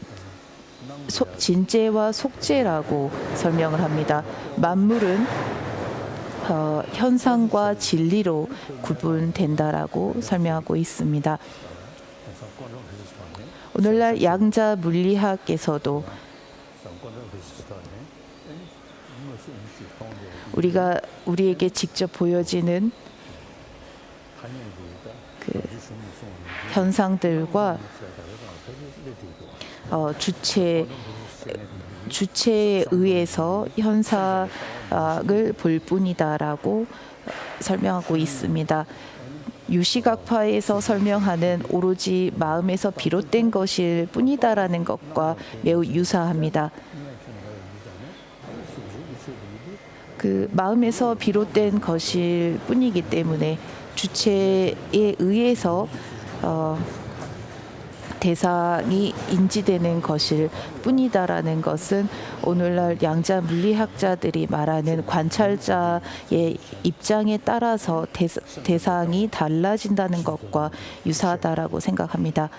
진재와 속재라고 설명을 합니다. 만물은 현상과 진리로 구분된다라고 설명하고 있습니다. 오늘날 양자 물리학에서도 우리에게 직접 보여지는 그 현상들과 주체에 의해서 현상을 볼 뿐이다라고 설명하고 있습니다. 유시각파에서 설명하는 오로지 마음에서 비롯된 것일 뿐이다라는 것과 매우 유사합니다. 그 마음에서 비롯된 것일 뿐이기 때문에 주체에 의해서 대상이 인지되는 것일 뿐이다라는 것은 오늘날 양자 물리학자들이 말하는 관찰자의 입장에 따라서 대상이 달라진다는 것과 유사하다라고 생각합니다.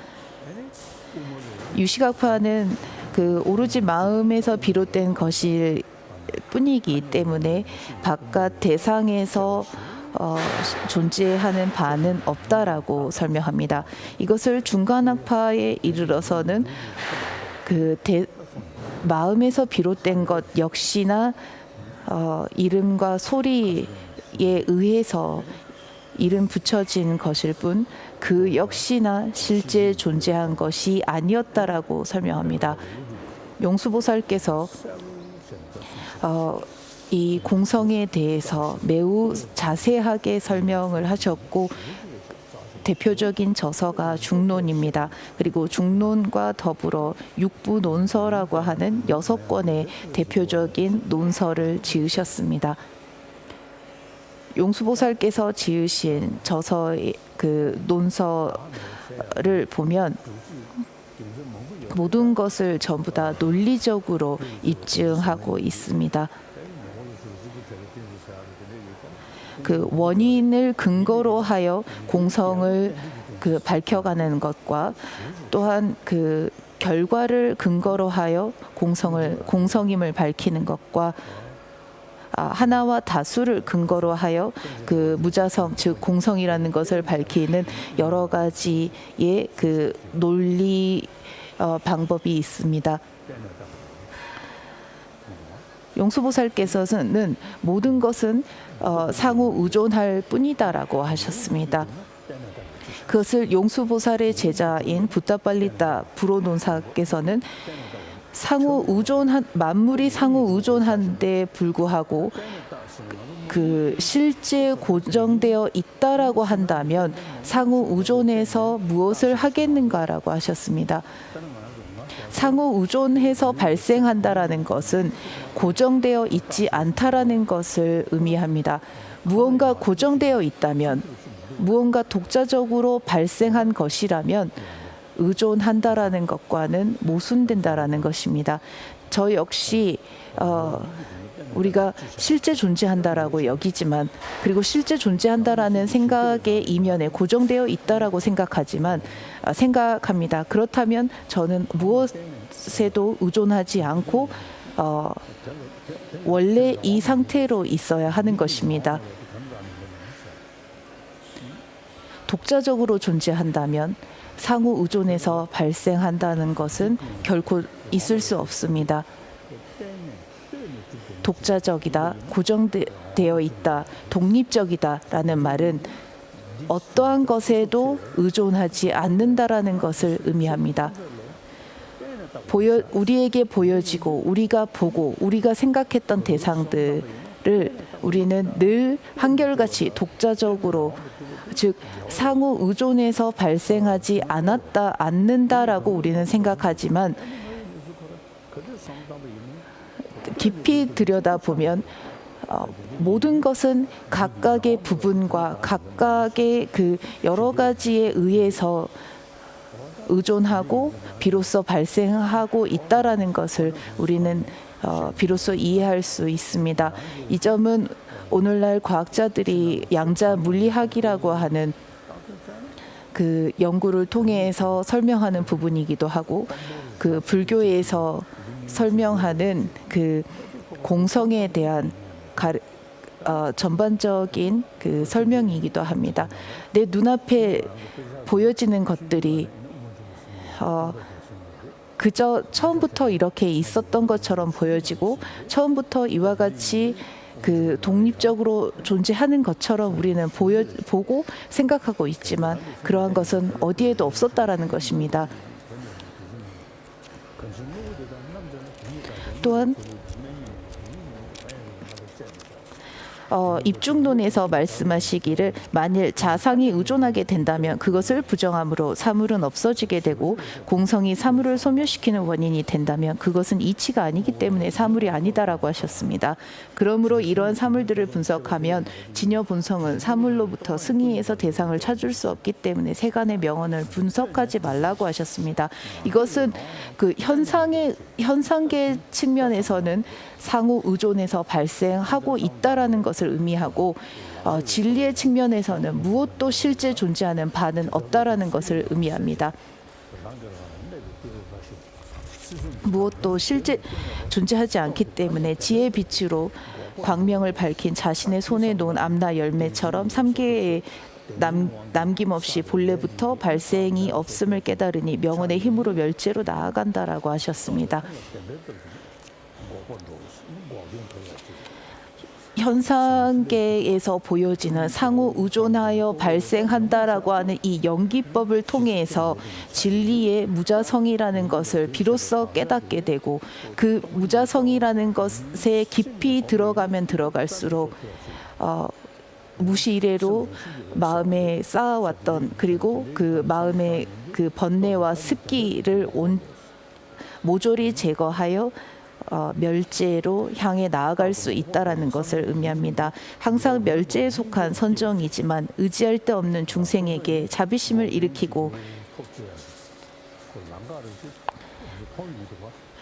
유시각파는 그 오로지 마음에서 비롯된 것일 뿐이기 때문에 바깥 대상에서 존재하는 바는 없다라고 설명합니다. 이것을 중간학파에 이르러서는 그 마음에서 비롯된 것 역시나 이름과 소리에 의해서 이름 붙여진 것일 뿐 그 역시나 실제 존재한 것이 아니었다라고 설명합니다. 용수보살께서 이 공성에 대해서 매우 자세하게 설명을 하셨고 대표적인 저서가 중론입니다. 그리고 중론과 더불어 육부논서라고 하는 6권의 대표적인 논서를 지으셨습니다. 용수보살께서 지으신 저서의 그 논서를 보면 모든 것을 전부 다 논리적으로 입증하고 있습니다. 그 원인을 근거로 하여 공성을 밝혀가는 것과 또한 그 결과를 근거로 하여 공성임을 밝히는 것과 하나와 다수를 근거로 하여 그 무자성 즉 공성이라는 것을 밝히는 여러 가지의 그 논리 방법이 있습니다. 용수보살께서는 모든 것은 상호 의존할 뿐이다라고 하셨습니다. 그것을 용수보살의 제자인 붓다빨리따 불호논사께서는 만물이 상호 의존한데 불구하고 그 실제 고정되어 있다라고 한다면 상호 의존해서 무엇을 하겠는가라고 하셨습니다. 상호 의존해서 발생한다라는 것은 고정되어 있지 않다라는 것을 의미합니다. 무언가 고정되어 있다면, 무언가 독자적으로 발생한 것이라면 의존한다라는 것과는 모순된다라는 것입니다. 저 역시 우리가 실제 존재한다라고 여기지만, 그리고 실제 존재한다라는 생각의 이면에 고정되어 있다라고 생각합니다. 그렇다면 저는 무엇에도 의존하지 않고 원래 이 상태로 있어야 하는 것입니다. 독자적으로 존재한다면 상호 의존해서 발생한다는 것은 결코 있을 수 없습니다. 독자적이다, 고정되어 있다, 독립적이다라는 말은 어떠한 것에도 의존하지 않는다라는 것을 의미합니다. 우리에게 보여지고 우리가 보고 우리가 생각했던 대상들을 우리는 늘 한결같이 독자적으로, 즉 상호 의존해서 발생하지 않는다라고 우리는 생각하지만 깊이 들여다보면 모든 것은 각각의 부분과 각각의 그 여러 가지에 의해서 의존하고 비로소 발생하고 있다라는 것을 우리는 비로소 이해할 수 있습니다. 이 점은 오늘날 과학자들이 양자 물리학이라고 하는 그 연구를 통해서 설명하는 부분이기도 하고, 그 불교에서 설명하는 그 공성에 대한 전반적인 그 설명이기도 합니다. 내 눈앞에 보여지는 것들이 그저 처음부터 이렇게 있었던 것처럼 보여지고 처음부터 이와 같이 그 독립적으로 존재하는 것처럼 우리는 보고 생각하고 있지만 그러한 것은 어디에도 없었다라는 것입니다. 또한 입중론에서 말씀하시기를 만일 자상이 의존하게 된다면 그것을 부정함으로 사물은 없어지게 되고, 공성이 사물을 소멸시키는 원인이 된다면 그것은 이치가 아니기 때문에 사물이 아니다라고 하셨습니다. 그러므로 이러한 사물들을 분석하면 진여 본성은 사물로부터 승리해서 대상을 찾을 수 없기 때문에 세간의 명언을 분석하지 말라고 하셨습니다. 이것은 그 현상계 측면에서는 상호 의존해서 발생하고 있다라는 것을 의미하고, 진리의 측면에서는 무엇도 실제 존재하는 바는 없다라는 것을 의미합니다. 무엇도 실제 존재하지 않기 때문에 지혜의 빛으로 광명을 밝힌 자신의 손에 놓은 암나 열매처럼 3계의 남김없이 본래부터 발생이 없음을 깨달으니 명언의 힘으로 멸제로 나아간다라고 하셨습니다. 현상계에서 보여지는 상호 의존하여 발생한다라고 하는 이 연기법을 통해서 진리의 무자성이라는 것을 비로소 깨닫게 되고, 그 무자성이라는 것에 깊이 들어가면 들어갈수록 무시이래로 마음에 쌓아왔던, 그리고 그 마음의 그 번뇌와 습기를 모조리 제거하여 멸제로 향해 나아갈 수 있다라는 것을 의미합니다. 항상 멸제에 속한 선정이지만 의지할 데 없는 중생에게 자비심을 일으키고,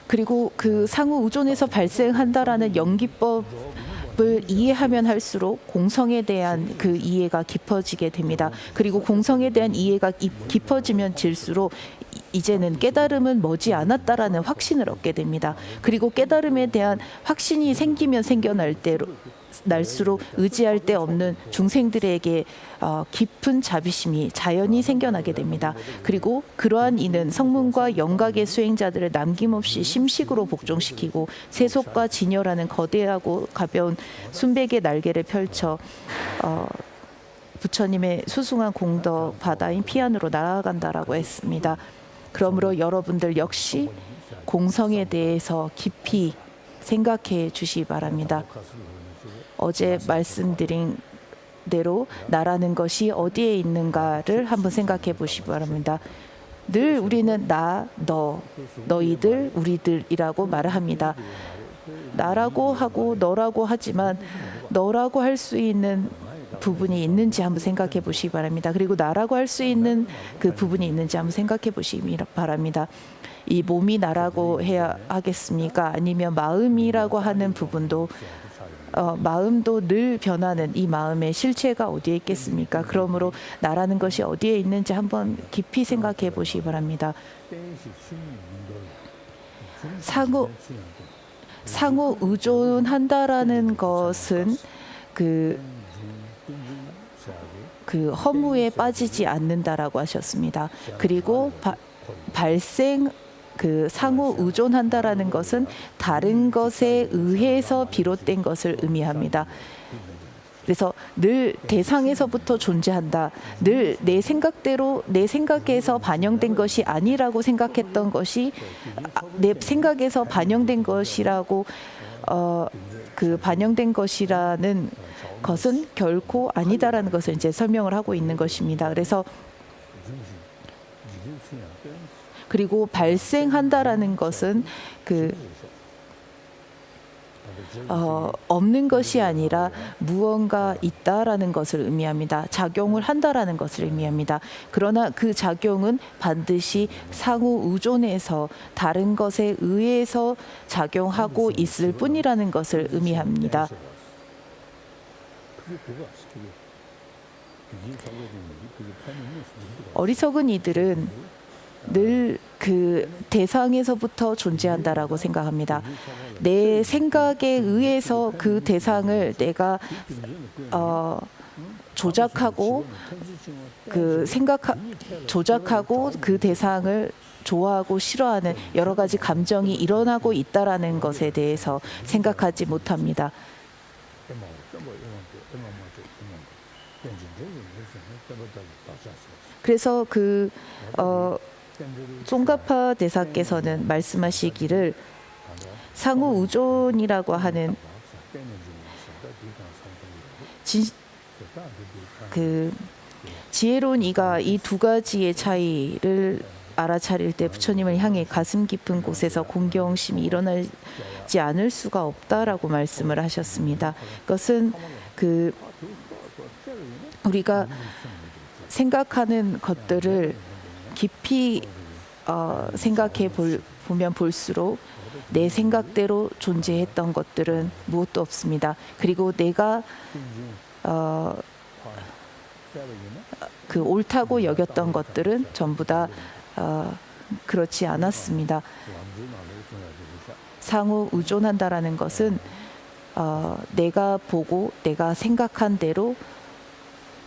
그리고 그 상호 의존에서 발생한다라는 연기법을 이해하면 할수록 공성에 대한 그 이해가 깊어지게 됩니다. 그리고 공성에 대한 이해가 깊어지면 질수록 이제는 깨달음은 머지않았다라는 확신을 얻게 됩니다. 그리고 깨달음에 대한 확신이 생기면 날수록 의지할 데 없는 중생들에게 깊은 자비심이 자연히 생겨나게 됩니다. 그리고 그러한 이는 성문과 영각의 수행자들을 남김없이 심식으로 복종시키고 세속과 진여라는 거대하고 가벼운 순백의 날개를 펼쳐 부처님의 수승한 공덕 바다인 피안으로 날아간다라고 했습니다. 그러므로 여러분들 역시 공성에 대해서 깊이 생각해 주시기 바랍니다. 어제 말씀드린 대로 나라는 것이 어디에 있는가를 한번 생각해 보시기 바랍니다. 늘 우리는 나, 너, 너희들, 우리들이라고 말을 합니다. 나라고 하고 너라고 하지만 너라고 할 수 있는 부분이 있는지 한번 생각해 보시기 바랍니다. 그리고 나라고 할 수 있는 그 부분이 있는지 한번 생각해 보시기 바랍니다. 이 몸이 나라고 해야 하겠습니까? 아니면 마음이라고 하는 부분도 마음도 늘 변하는 이 마음의 실체가 어디에 있겠습니까? 그러므로 나라는 것이 어디에 있는지 한번 깊이 생각해 보시기 바랍니다. 상호 의존한다라는 것은 그 허무에 빠지지 않는다라고 하셨습니다. 그리고 상호 의존한다라는 것은 다른 것에 의해서 비롯된 것을 의미합니다. 그래서 늘 대상에서부터 존재한다. 늘 내 생각대로 내 생각에서 반영된 것이 아니라고 생각했던 것이 내 생각에서 반영된 것이라고 그 반영된 것이라는 것은 결코 아니다라는 것을 이제 설명을 하고 있는 것입니다. 그리고 발생한다라는 것은 없는 것이 아니라 무언가 있다라는 것을 의미합니다. 작용을 한다라는 것을 의미합니다. 그러나 그 작용은 반드시 상호 의존해서 다른 것에 의해서 작용하고 있을 뿐이라는 것을 의미합니다. 어리석은 이들은 늘 그 대상에서부터 존재한다라고 생각합니다. 내 생각에 의해서 그 대상을 내가 조작하고 조작하고 그 대상을 좋아하고 싫어하는 여러 가지 감정이 일어나고 있다라는 것에 대해서 생각하지 못합니다. 그래서 송가파 대사께서는 말씀하시기를 상호 의존이라고 하는 지혜로운 이가 이 두 가지의 차이를 알아차릴 때 부처님을 향해 가슴 깊은 곳에서 공경심이 일어나지 않을 수가 없다라고 말씀을 하셨습니다. 그것은 우리가 생각하는 것들을 깊이 생각해 보면 볼수록 내 생각대로 존재했던 것들은 무엇도 없습니다. 그리고 내가 옳다고 여겼던 것들은 전부 다 그렇지 않았습니다. 상호 의존한다라는 것은 내가 보고 내가 생각한 대로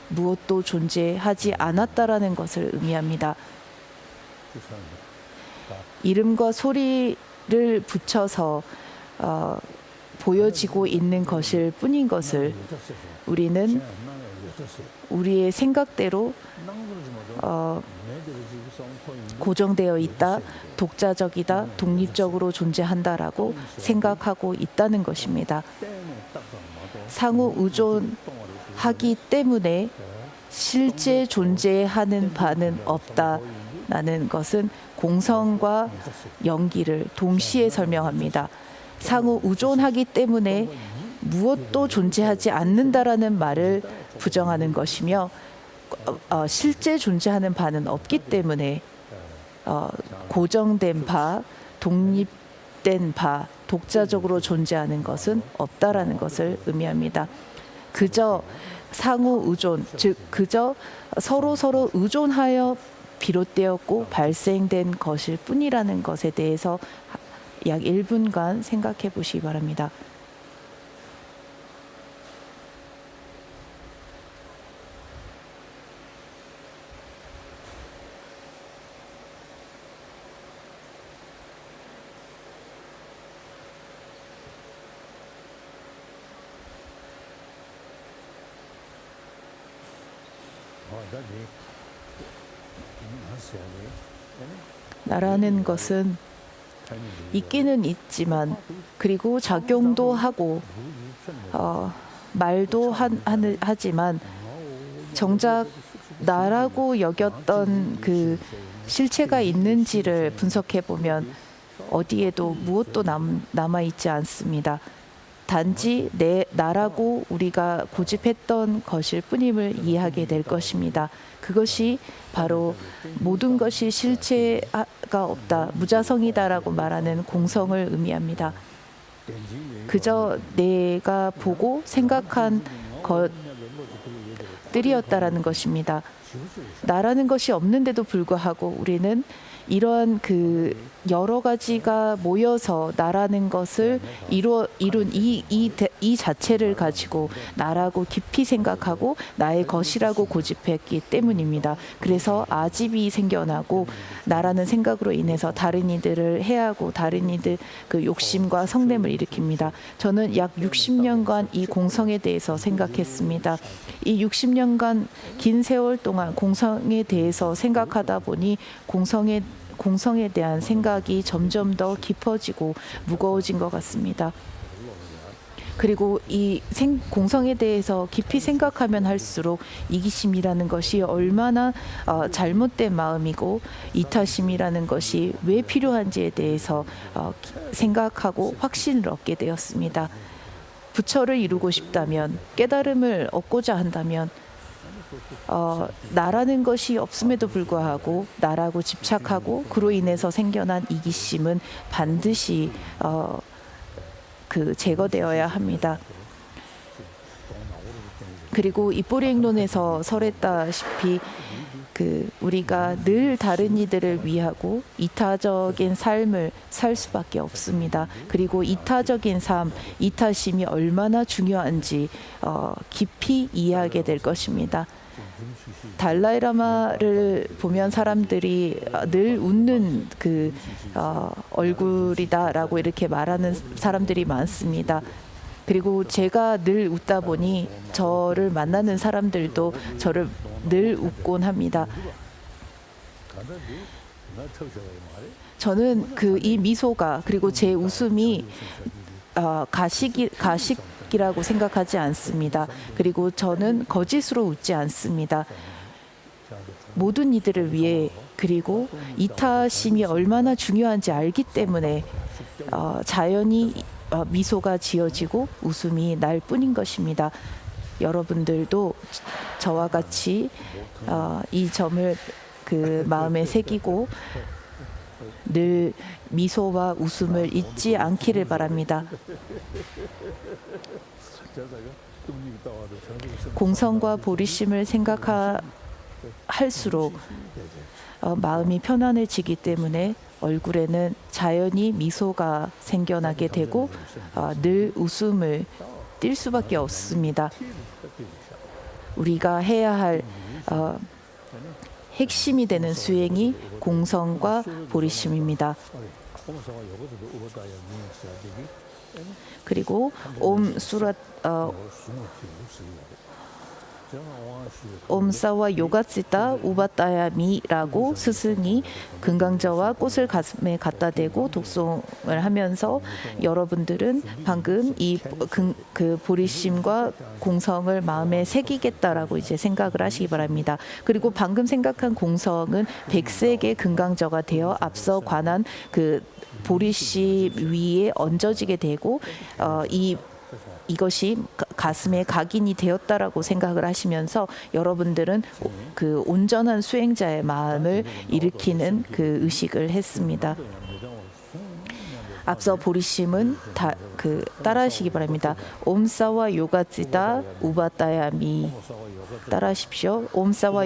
무엇도 존재하지 않았다라는 것을 의미합니다. 이름과 소리를 붙여서 보여지고 있는 것일 뿐인 것을 우리는 우리의 생각대로 고정되어 있다, 독자적이다, 독립적으로 존재한다라고 생각하고 있다는 것입니다. 상호 의존하기 때문에 실제 존재하는 바는 없다라는 것은 공성과 연기를 동시에 설명합니다. 상호 의존하기 때문에 무엇도 존재하지 않는다라는 말을 부정하는 것이며 실제 존재하는 바는 없기 때문에 고정된 바, 독립된 바, 독자적으로 존재하는 것은 없다라는 것을 의미합니다. 그저 상호 의존, 즉 그저 서로 의존하여 비롯되었고 발생된 것일 뿐이라는 것에 대해서 약 1분간 생각해 보시기 바랍니다. 나라는 것은 있기는 있지만 그리고 작용도 하고 말도 하지만 정작 나라고 여겼던 그 실체가 있는지를 분석해 보면 어디에도 무엇도 남아 있지 않습니다. 단지 나라고 우리가 고집했던 것일 뿐임을 이해하게 될 것입니다. 그것이 바로 모든 것이 실체가 없다, 무자성이다라고 말하는 공성을 의미합니다. 그저 내가 보고 생각한 것들이었다라는 것입니다. 나라는 것이 없는데도 불구하고 우리는 이러한 그 여러 가지가 모여서 나라는 것을 이룬 이 자체를 가지고 나라고 깊이 생각하고 나의 것이라고 고집했기 때문입니다. 그래서 아집이 생겨나고 나라는 생각으로 인해서 다른 이들을 해하고 다른 이들 그 욕심과 성냄을 일으킵니다. 저는 약 60년간 이 공성에 대해서 생각했습니다. 이 60년간 긴 세월 동안 공성에 대해서 생각하다 보니 공성에 대한 생각이 점점 더 깊어지고 무거워진 것 같습니다. 그리고 이 공성에 대해서 깊이 생각하면 할수록 이기심이라는 것이 얼마나 잘못된 마음이고 이타심이라는 것이 왜 필요한지에 대해서 생각하고 확신을 얻게 되었습니다. 부처를 이루고 싶다면, 깨달음을 얻고자 한다면 나라는 것이 없음에도 불구하고 나라고 집착하고 그로 인해서 생겨난 이기심은 반드시 제거되어야 합니다. 그리고 입보리행론에서 설했다시피 우리가 늘 다른 이들을 위하고 이타적인 삶을 살 수밖에 없습니다. 그리고 이타적인 삶, 이타심이 얼마나 중요한지 깊이 이해하게 될 것입니다. 달라이라마를 보면 사람들이 늘 웃는 얼굴이다라고 이렇게 말하는 사람들이 많습니다. 그리고 제가 늘 웃다 보니 저를 만나는 사람들도 저를 늘 웃곤 합니다. 저는 이 미소가 그리고 제 웃음이 가식이라고 생각하지 않습니다. 그리고 저는 거짓으로 웃지 않습니다. 모든 이들을 위해 그리고 이타심이 얼마나 중요한지 알기 때문에 자연히 미소가 지어지고 웃음이 날 뿐인 것입니다. 여러분들도 저와 같이 이 점을 마음에 새기고 늘 미소와 웃음을 잊지 않기를 바랍니다. 공성과 보리심을 생각할수록 마음이 편안해지기 때문에 얼굴에는 자연히 미소가 생겨나게 되고 늘 웃음을 띌 수밖에 없습니다. 우리가 해야 할 핵심이 되는 수행이 공성과 보리심입니다. 그리고 옴사와 요가치다 우바따야미라고 스승이 금강저와 꽃을 가슴에 갖다 대고 독송을 하면서 여러분들은 방금 그 보리심과 공성을 마음에 새기겠다라고 이제 생각을 하시기 바랍니다. 그리고 방금 생각한 공성은 100색의 금강저가 되어 앞서 관한 그 보리심 위에 얹어지게 되고 이것이 가슴에 각인이 되었다라고 생각을 하시면서 여러분들은 그 온전한 수행자의 마음을 일으키는 그 의식을 했습니다. 앞서 보리심은 따라하시기 바랍니다. 옴사와 요가지다 우바따야미 따라하십시오. 옴사와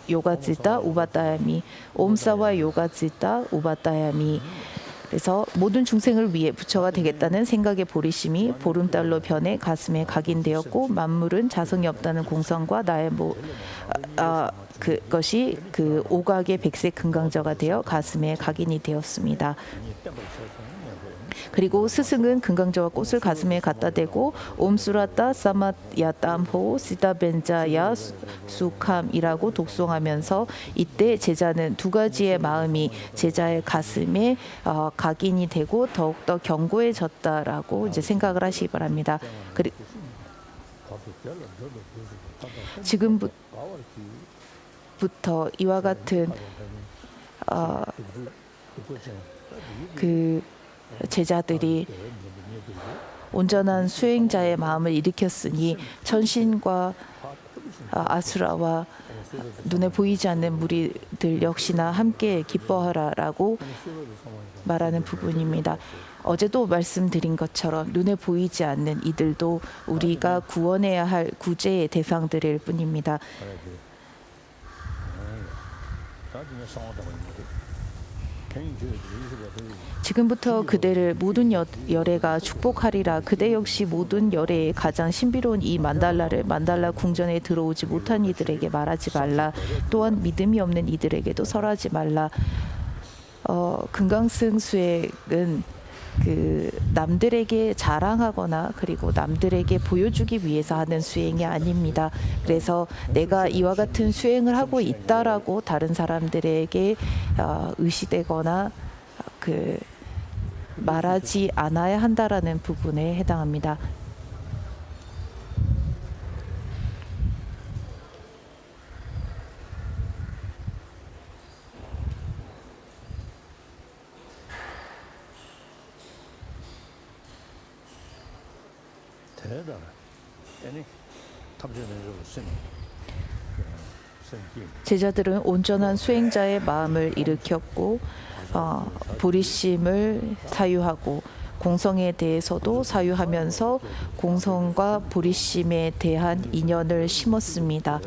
요가지다 우바따야미 옴사와 요가지다 우바따야미. 그래서 모든 중생을 위해 부처가 되겠다는 생각의 보리심이 보름달로 변해 가슴에 각인되었고 만물은 자성이 없다는 공성과 나의 그것이 그 오각의 백색 금강저가 되어 가슴에 각인이 되었습니다. 그리고 스승은 금강저와 꽃을 가슴에 갖다 대고 옴수라따 사마야땀호 시다벤자야 수캄이라고 독송하면서 이때 제자는 두 가지의 마음이 제자의 가슴에 각인이 되고 더욱더 견고해졌다라고 이제 생각을 하시기 바랍니다. 지금부터 이와 같은 그 제자들이 온전한 수행자의 마음을 일으켰으니 천신과 아수라와 눈에 보이지 않는 무리들 역시나 함께 기뻐하라라고 말하는 부분입니다. 어제도 말씀드린 것처럼 눈에 보이지 않는 이들도 우리가 구원해야 할 구제의 대상들일 뿐입니다. 지금부터 그대를 모든 열애가 축복하리라. 그대 역시 모든 열애의 가장 신비로운 이 만달라를 만달라 궁전에 들어오지 못한 이들에게 말하지 말라. 또한 믿음이 없는 이들에게도 설하지 말라. 금강승 수행은 그 남들에게 자랑하거나 그리고 남들에게 보여주기 위해서 하는 수행이 아닙니다. 그래서 내가 이와 같은 수행을 하고 있다라고 다른 사람들에게 의시되거나 그 말하지 않아야 한다라는 부분에 해당합니다. 제자들은 온전한 수행자의 마음을 일으켰고 보리심을 사유하고 공성에 대해서도 사유하면서 공성과 보리심에 대한 인연을 심었습니다.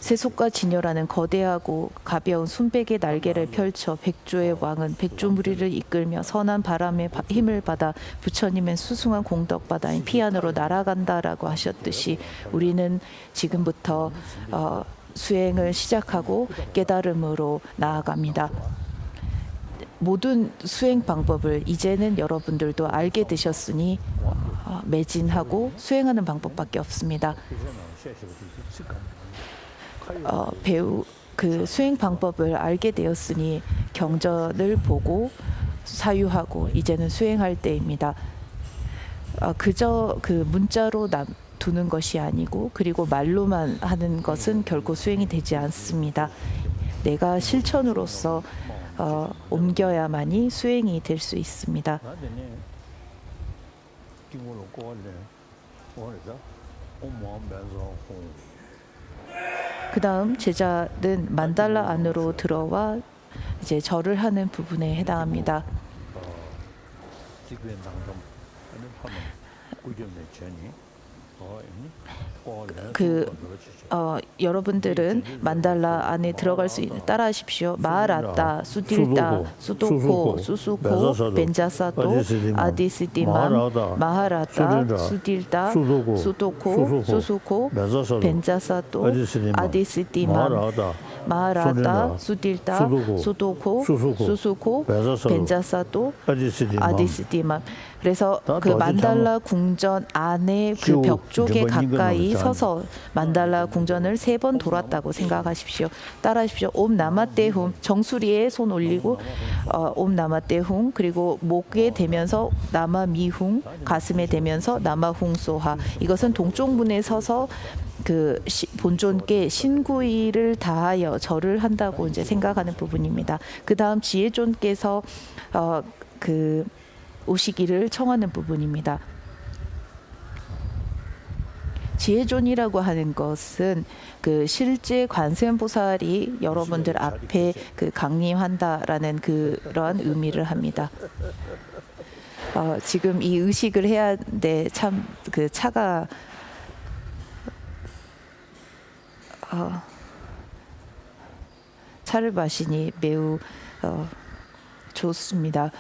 세속과 진열하는 거대하고 가벼운 순백의 날개를 펼쳐 백조의 왕은 백조 무리를 이끌며 선한 바람의 힘을 받아 부처님의 수승한 공덕바다인 피안으로 날아간다라고 하셨듯이 우리는 지금부터 수행을 시작하고 깨달음으로 나아갑니다. 모든 수행 방법을 이제는 여러분들도 알게 되셨으니 매진하고 수행하는 방법밖에 없습니다. 그 수행 방법을 알게 되었으니 경전을 보고 사유하고 이제는 수행할 때입니다. 그저 그 문자로 두는 것이 아니고 그리고 말로만 하는 것은 결코 수행이 되지 않습니다. 내가 실천으로서 옮겨야만이 수행이 될 수 있습니다. 그 다음 제자는 만달라 안으로 들어와 이제 절을 하는 부분에 해당합니다. 여러분들은 만달라 안에 들어갈 수 있는 따라하십시오. 마하라타, 수딜타, 수도코, 수수코, 벤자사도, 아디스디만, 마하라타, 수딜타, 수도코, 수수코, 벤자사도, 아디스디만, 마하라타, 수딜타, 수도코, 수수코, 벤자사도, 아디스디만. 그래서 그 만달라 궁전 안에 그 벽 쪽에 가까이 서서 만달라 궁전을 3번 돌았다고 생각하십시오. 따라하십시오. 옴 나마떼훔, 정수리에 손 올리고 옴 나마떼훔, 그리고 목에 대면서 나마미훔, 가슴에 대면서 나마훔소하. 이것은 동쪽문에 서서 그 본존께 신구의를 다하여 절을 한다고 이제 생각하는 부분입니다. 그 다음 지혜존께서 그 오시기를 청하는 부분입니다. 지혜존이라고 하는 것은 그 실제 관세음보살이 여러분들 앞에 그 강림한다라는 그러한 의미를 합니다. 지금 이 의식을 해야 하는데 참 그 차가 차를 마시니 매우 좋습니다.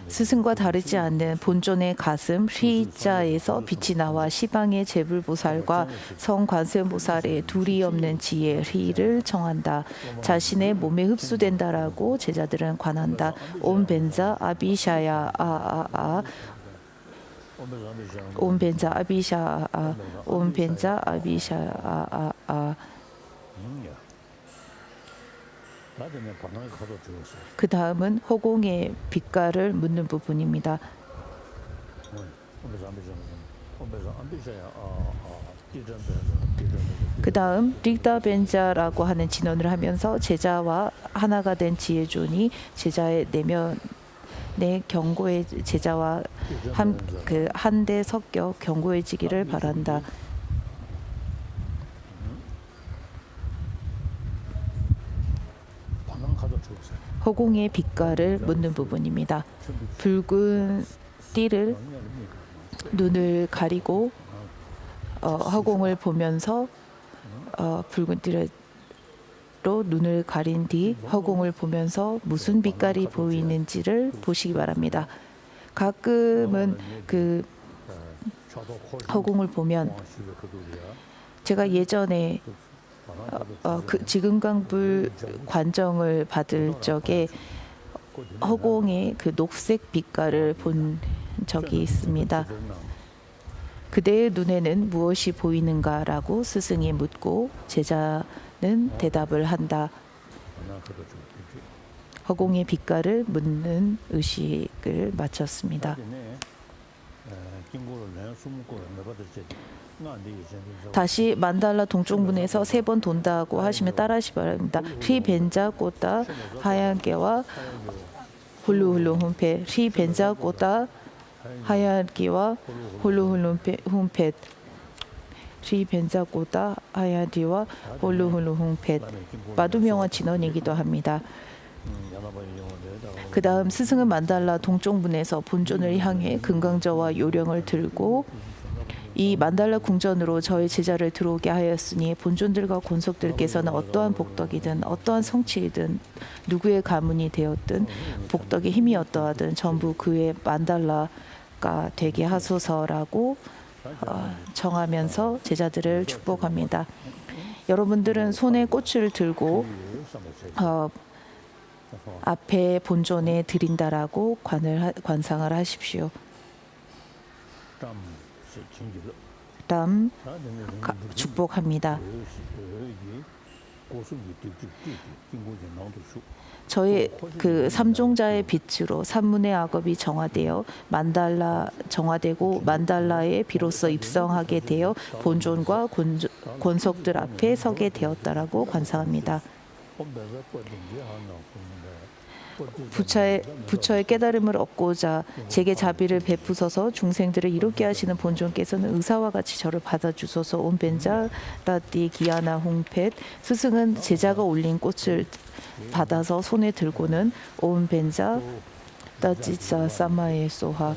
스승과 다르지 않는 본존의 가슴 휘자에서 빛이 나와 시방의 제불보살과 성관세음보살의 둘이 없는 지혜 휘를 청한다. 자신의 몸에 흡수된다라고 제자들은 관한다. 옴벤자 아비샤야 아아아 옴벤자 아비샤 아 옴벤자 아비샤 아아아 그 다음은 허공의 빛깔을 묻는 부분입니다. 그 다음 릭다벤자라고 하는 진언을 하면서 제자와 하나가 된 지혜존이 제자의 내면의 경고의 제자와 한데 섞여 견고해지기를 바란다. 허공의 빛깔을 묻는 부분입니다. 붉은 띠를 눈을 가리고 허공을 보면서 붉은 띠로 눈을 가린 뒤 허공을 보면서 무슨 빛깔이 보이는지를 보시기 바랍니다. 가끔은 그 허공을 보면 제가 예전에 그 지금강불 관정을 받을 적에 허공의 그 녹색 빛깔을 본 적이 있습니다. 그대의 눈에는 무엇이 보이는가라고 스승이 묻고 제자는 대답을 한다. 허공의 빛깔을 묻는 의식을 마쳤습니다. 다시 만달라 동쪽문에서 3번 돈다고 하시면 따라하시기 바랍니다. 휘벤자 꽃다 하얀개와 훌루훌루 홈펫 휘벤자 꽃다 하얀기와 훌루훌루 홈펫 휘벤자 꽃다 하얀디와 훌루훌루 홈펫 마두명화 진언이기도 합니다. 그 다음 스승은 만달라 동쪽문에서 본존을 향해 금강저와 요령을 들고 이 만달라 궁전으로 저의 제자를 들어오게 하였으니 본존들과 곤속들께서는 어떠한 복덕이든 어떠한 성취이든 누구의 가문이 되었든 복덕의 힘이 어떠하든 전부 그의 만달라가 되게 하소서라고 정하면서 제자들을 축복합니다. 여러분들은 손에 꽃을 들고 앞에 본존에 드린다라고 관상을 하십시오. 다음 축복합니다. 저의 그 삼종자의 빛으로 삼문의 악업이 정화되어 정화되고 만달라에 비로소 입성하게 되어 본존과 권속들 앞에 서게 되었다라고 관상합니다. 부처의 깨달음을 얻고자 제게 자비를 베푸소서 중생들을 이롭게 하시는 본존께서는 의사와 같이 저를 받아주소서. 온벤자 라띠 기아나 홍펫 스승은 제자가 올린 꽃을 받아서 손에 들고는 온벤자 라띠자 사마에 소하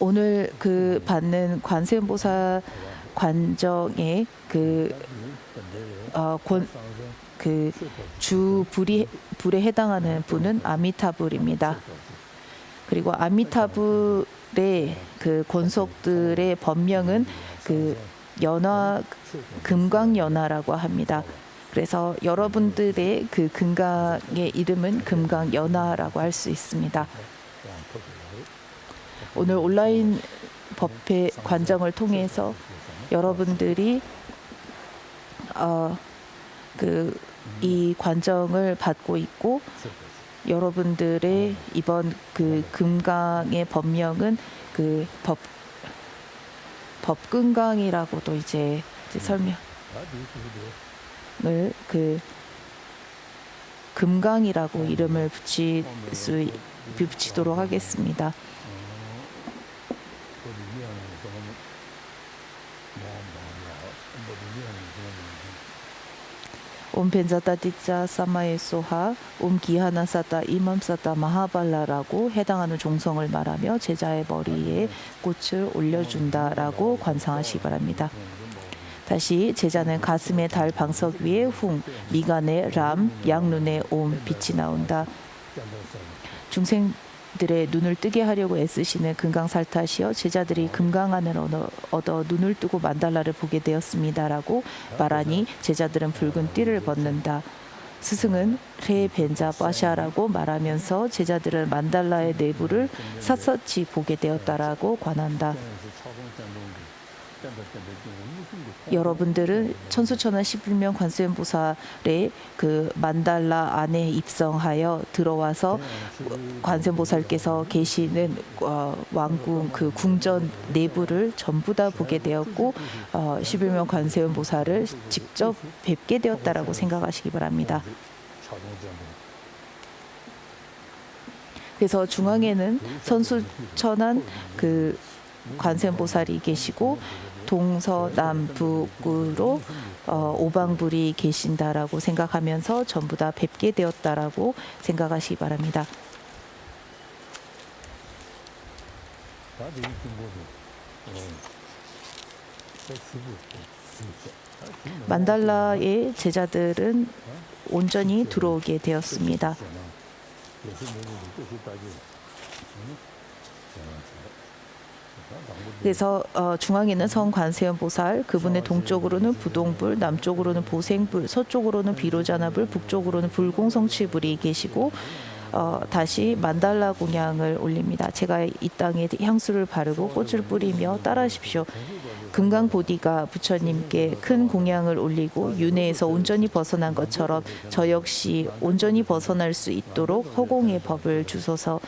오늘 그 받는 관세음보살 관정의 주 불에 해당하는 분은 아미타불입니다. 그리고 아미타불의 그 권속들의 법명은 그 금강연화라고 합니다. 그래서 여러분들의 그 금강의 이름은 금강연화라고 할 수 있습니다. 오늘 온라인 법회 관정을 통해서 여러분들이 이 관정을 받고 있고 여러분들의 이번 그 금강의 법명은 그 법금강이라고도 이제 설명을 그 금강이라고 이름을 붙이도록 하겠습니다. 옴 벤자다디자 사마에 소하 옴 기하나사다 이맘사다 마하발라라고 해당하는 종성을 말하며 제자의 머리에 꽃을 올려준다라고 관상하시기 바랍니다. 다시 제자는 가슴에 달 방석 위에 훙, 미간에 람, 양눈에 옴 빛이 나온다. 중생들의 눈을 뜨게 하려고 애쓰시는 금강살타시여 제자들이 금강안을 얻어 눈을 뜨고 만달라를 보게 되었습니다라고 말하니 제자들은 붉은 띠를 벗는다. 스승은 레 벤자 빠샤라고 말하면서 제자들은 만달라의 내부를 샅샅이 보게 되었다라고 관한다. 여러분들은 천수천하 11명 관세음보살의 그 만달라 안에 입성하여 들어와서 관세음보살께서 계시는 왕궁 그 궁전 내부를 전부 다 보게 되었고 11명 관세음보살을 직접 뵙게 되었다라고 생각하시기 바랍니다. 그래서 중앙에는 천수천한 그 관세음보살이 계시고 동서남북으로 오방불이 계신다라고 생각하면서 전부 다 뵙게 되었다라고 생각하시기 바랍니다. 만달라의 제자들은 온전히 들어오게 되었습니다. 그래서 중앙에는 성관세음보살, 그분의 동쪽으로는 부동불, 남쪽으로는 보생불, 서쪽으로는 비로자나불, 북쪽으로는 불공성취불이 계시고 다시 만달라 공양을 올립니다. 제가 이 땅에 향수를 바르고 꽃을 뿌리며 따라하십시오. 금강보디가 부처님께 큰 공양을 올리고 윤회에서 온전히 벗어난 것처럼 저 역시 온전히 벗어날 수 있도록 허공의 법을 주소서.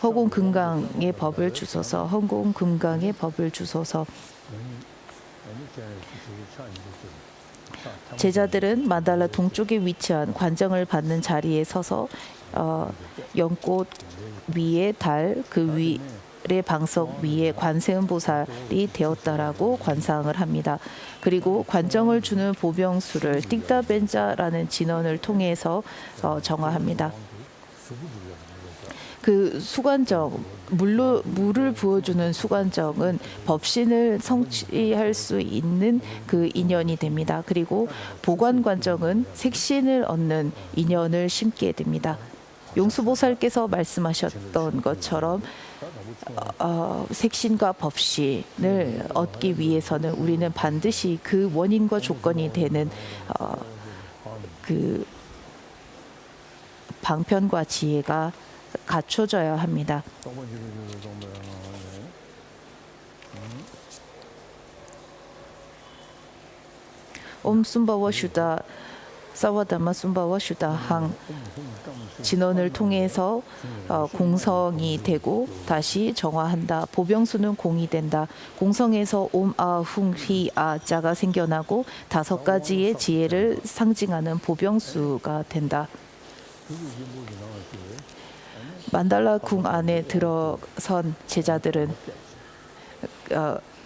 허공 금강의 법을 주소서. 허공 금강의 법을 주소서. 제자들은 만달라 동쪽에 위치한 관정을 받는 자리에 서서 연꽃 위에 달, 그 위의 방석 위에 관세음보살이 되었다라고 관상을 합니다. 그리고 관정을 주는 보병수를 띡다벤자라는 진언을 통해서 정화합니다. 그 수관정, 물을 부어주는 수관정은 법신을 성취할 수 있는 그 인연이 됩니다. 그리고 보관관정은 색신을 얻는 인연을 심게 됩니다. 용수보살께서 말씀하셨던 것처럼 색신과 법신을 얻기 위해서는 우리는 반드시 그 원인과 조건이 되는 그 방편과 지혜가 갖춰져야 합니다. 옴 숨바와 슈다 사와다마 숨바와 슈다 항 진언을 통해서 공성이 되고 다시 정화한다. 보병수는 공이 된다. 공성에서 옴아흥히아자가 생겨나고 5가지의 지혜를 상징하는 보병수가 된다. 만달라 궁 안에 들어선 제자들은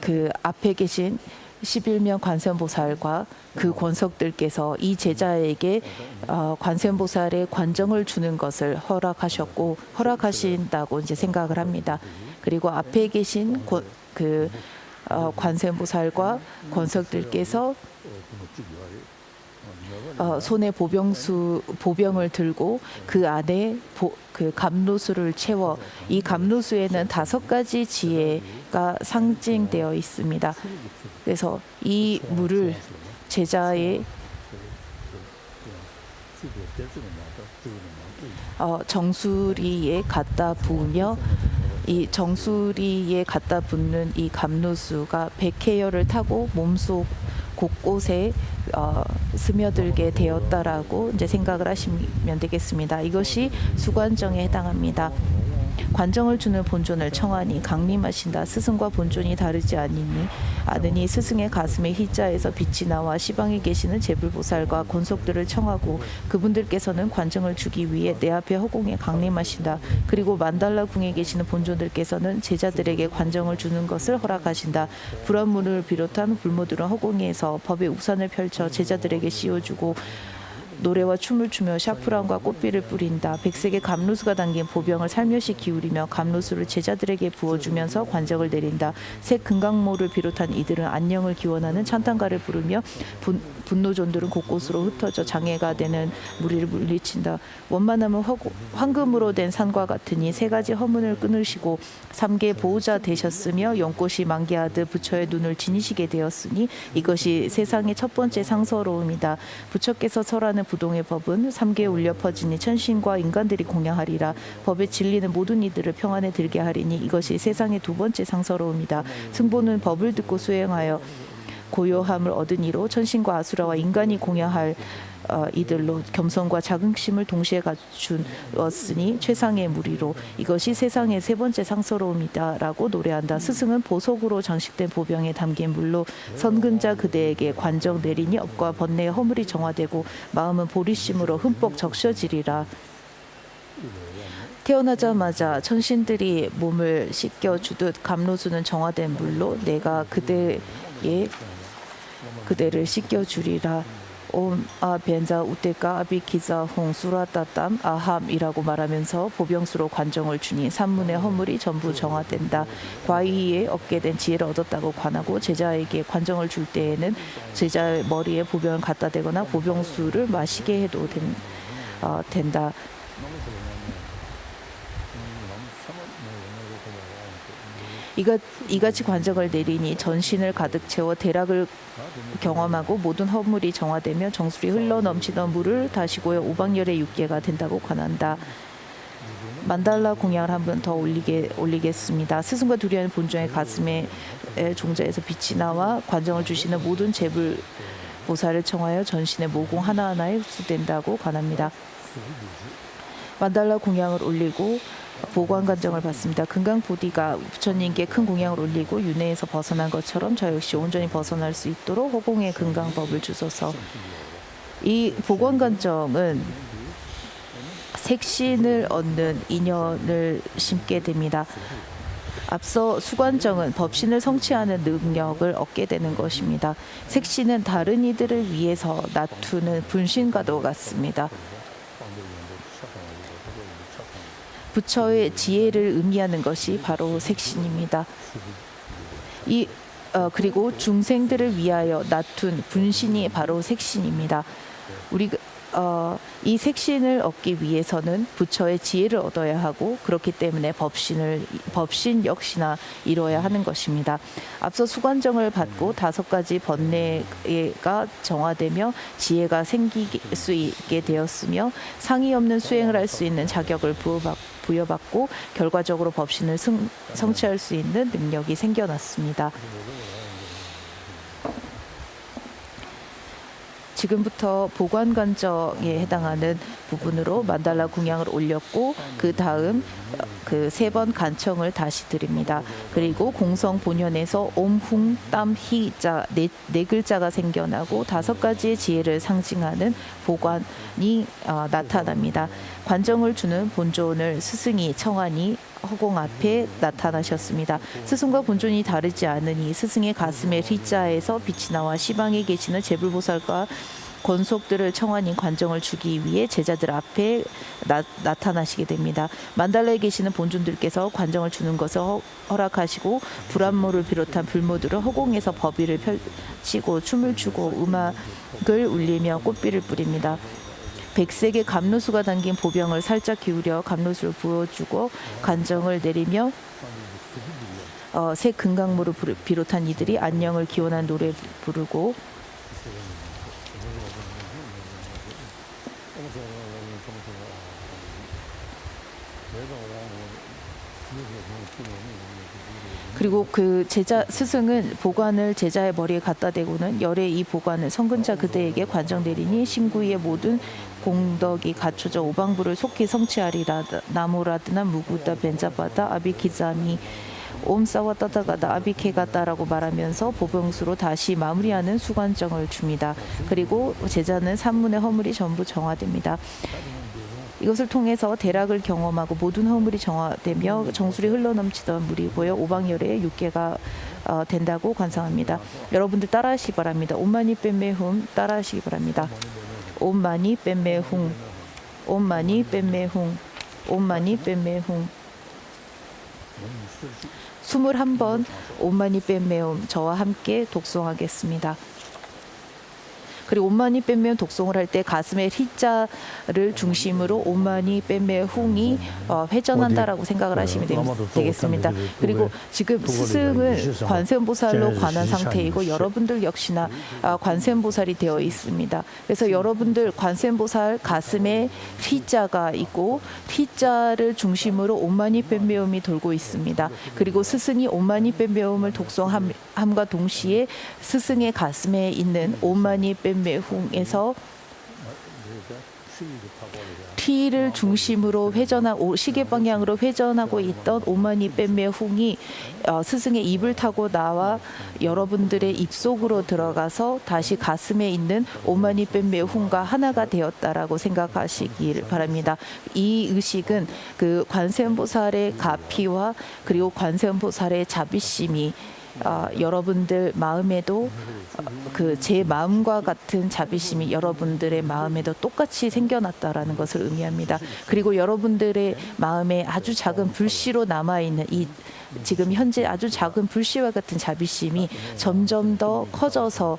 그 앞에 계신 11명 관세음보살과 그 권석들께서 이 제자에게 관세음보살의 관정을 주는 것을 허락하신다고 이제 생각을 합니다. 그리고 앞에 계신 그 관세음보살과 권석들께서 손에 보병을 들고 그 안에 그 감로수를 채워 이 감로수에는 5가지 지혜가 상징되어 있습니다. 그래서 이 물을 제자의 정수리에 갖다 부으며 이 정수리에 갖다 붓는 이 감로수가 백회열을 타고 몸속 곳곳에 스며들게 되었다라고 이제 생각을 하시면 되겠습니다. 이것이 수관정에 해당합니다. 관정을 주는 본존을 청하니 강림하신다. 스승과 본존이 다르지 않으니 스승의 가슴에 희자에서 빛이 나와 시방에 계시는 제불보살과 권속들을 청하고 그분들께서는 관정을 주기 위해 내 앞에 허공에 강림하신다. 그리고 만달라 궁에 계시는 본존들께서는 제자들에게 관정을 주는 것을 허락하신다. 불암문을 비롯한 불모들은 허공에서 법의 우산을 펼쳐 제자들에게 씌워주고 노래와 춤을 추며 샤프란과 꽃비를 뿌린다. 백색의 감로수가 담긴 보병을 살며시 기울이며 감로수를 제자들에게 부어주면서 관정을 내린다. 새 금강모를 비롯한 이들은 안녕을 기원하는 찬탄가를 부르며 분노존들은 곳곳으로 흩어져 장애가 되는 무리를 물리친다. 원만함은 황금으로 된 산과 같으니 세 가지 허문을 끊으시고 3개 보호자 되셨으며 연꽃이 만개하듯 부처의 눈을 지니시게 되었으니 이것이 세상의 첫 번째 상서로움이다. 부처께서 설하는 부동의 법은 3개 울려 퍼지니 천신과 인간들이 공양하리라. 법의 진리는 모든 이들을 평안에 들게 하리니 이것이 세상의 두 번째 상서로움이다. 승보는 법을 듣고 수행하여 고요함을 얻은 이로 천신과 아수라와 인간이 공양할 이들로 겸손과 자긍심을 동시에 갖추었으니 최상의 무리로 이것이 세상의 세 번째 상서로움이다라고 노래한다. 스승은 보석으로 장식된 보병에 담긴 물로 선근자 그대에게 관정 내리니 업과 번뇌의 허물이 정화되고 마음은 보리심으로 흠뻑 적셔지리라. 태어나자마자 천신들이 몸을 씻겨주듯 감로수는 정화된 물로 내가 그대를 씻겨주리라. 옴 아벤자 우테카 아비키자 홍수라따땀 아함이라고 말하면서 보병수로 관정을 주니 산문의 허물이 전부 정화된다. 과위에 얻게 된 지혜를 얻었다고 관하고 제자에게 관정을 줄 때에는 제자의 머리에 보병을 갖다 대거나 보병수를 마시게 해도 된다. 이같이 관정을 내리니 전신을 가득 채워 대락을 경험하고 모든 허물이 정화되며 정수리 흘러넘치던 물을 다시고요 오방열의 육계가 된다고 관한다. 만달라 공양을 한 번 더 올리겠습니다. 스승과 두려는 본종의 가슴에 종자에서 빛이 나와 관정을 주시는 모든 제불 보살을 청하여 전신의 모공 하나하나에 흡수된다고 관합니다. 만달라 공양을 올리고 보관 관정을 받습니다. 금강보디가 부처님께 큰 공양을 올리고 윤회에서 벗어난 것처럼 저 역시 온전히 벗어날 수 있도록 허공의 금강법을 주소서. 이 보관 관정은 색신을 얻는 인연을 심게 됩니다. 앞서 수관정은 법신을 성취하는 능력을 얻게 되는 것입니다. 색신은 다른 이들을 위해서 나투는 분신과도 같습니다. 부처의 지혜를 의미하는 것이 바로 색신입니다. 그리고 중생들을 위하여 나툰 분신이 바로 색신입니다. 이 색신을 얻기 위해서는 부처의 지혜를 얻어야 하고 그렇기 때문에 법신 역시나 이뤄야 하는 것입니다. 앞서 수관정을 받고 5가지 번뇌가 정화되며 지혜가 생길 수 있게 되었으며 상의 없는 수행을 할 수 있는 자격을 부여받고 결과적으로 법신을 성취할 수 있는 능력이 생겨났습니다. 지금부터 보관관정에 해당하는 부분으로 만달라 공양을 올렸고 그 다음 그 3번 간청을 다시 드립니다. 그리고 공성 본연에서 옴흥 땀희자 네 글자가 생겨나고 5가지의 지혜를 상징하는 보관이 나타납니다. 관정을 주는 본존을 스승이 청하니 허공 앞에 나타나셨습니다. 스승과 본존이 다르지 않으니 스승의 가슴에 리자에서 빛이 나와 시방에 계시는 제불보살과 권속들을 청하니 관정을 주기 위해 제자들 앞에 나타나시게 됩니다. 만달라에 계시는 본존들께서 관정을 주는 것을 허락하시고 불안모를 비롯한 불모들을 허공에서 법위를 펼치고 춤을 추고 음악을 울리며 꽃비를 뿌립니다. 백색의 감로수가 담긴 보병을 살짝 기울여 감로수를 부어주고 관정을 내리며 새 금강모를 비롯한 이들이 안녕을 기원한 노래 부르고 그리고 그 스승은 보관을 제자의 머리에 갖다 대고는 열에 이 보관을 성근자 그대에게 관정 내리니 신구의 모든 공덕이 갖춰져 오방부를 속히 성취하리라. 나무라드나 무구다 벤자바다 아비키자미 옴사와따다가다 아비케가다라고 말하면서 보병수로 다시 마무리하는 수관정을 줍니다. 그리고 제자는 산문의 허물이 전부 정화됩니다. 이것을 통해서 대락을 경험하고 모든 허물이 정화되며 정수리 흘러넘치던 물이 보여 오방열의 육계가 된다고 관상합니다. 여러분들 따라하시기 바랍니다. 옴마니 뺀메훔 따라하시기 바랍니다. 옴마니 뺀메 훙 옴마니 뺀메 훙 옴마니 뺀메 훙 21번 옴마니 뺀메 저와 함께 독송하겠습니다. 그리고 옴마니 뺀메 독송을 할 때 가슴의 히자를 중심으로 옴마니 뺀메 훙이 회전한다라고 생각을 하시면 되겠습니다. 그리고 지금 스승은 관세음보살로 관한 상태이고 여러분들 역시나 관세음보살이 되어 있습니다. 그래서 여러분들 관세음보살 가슴에 히자가 있고 히자를 중심으로 옴마니 뺀메음이 돌고 있습니다. 그리고 스승이 옴마니 뺀메음을 독송함과 동시에 스승의 가슴에 있는 옴마니 뺀메 훙에서 T를 중심으로 시계 방향으로 회전하고 있던 옴마니 뺀메 훙이 스승의 입을 타고 나와 여러분들의 입속으로 들어가서 다시 가슴에 있는 옴마니 뺀메 훙과 하나가 되었다라고 생각하시길 바랍니다. 이 의식은 그 관세음보살의 가피와 그리고 관세음보살의 자비심이 여러분들 마음에도 그 제 마음과 같은 자비심이 여러분들의 마음에도 똑같이 생겨났다라는 것을 의미합니다. 그리고 여러분들의 마음에 아주 작은 불씨로 남아있는 이 지금 현재 아주 작은 불씨와 같은 자비심이 점점 더 커져서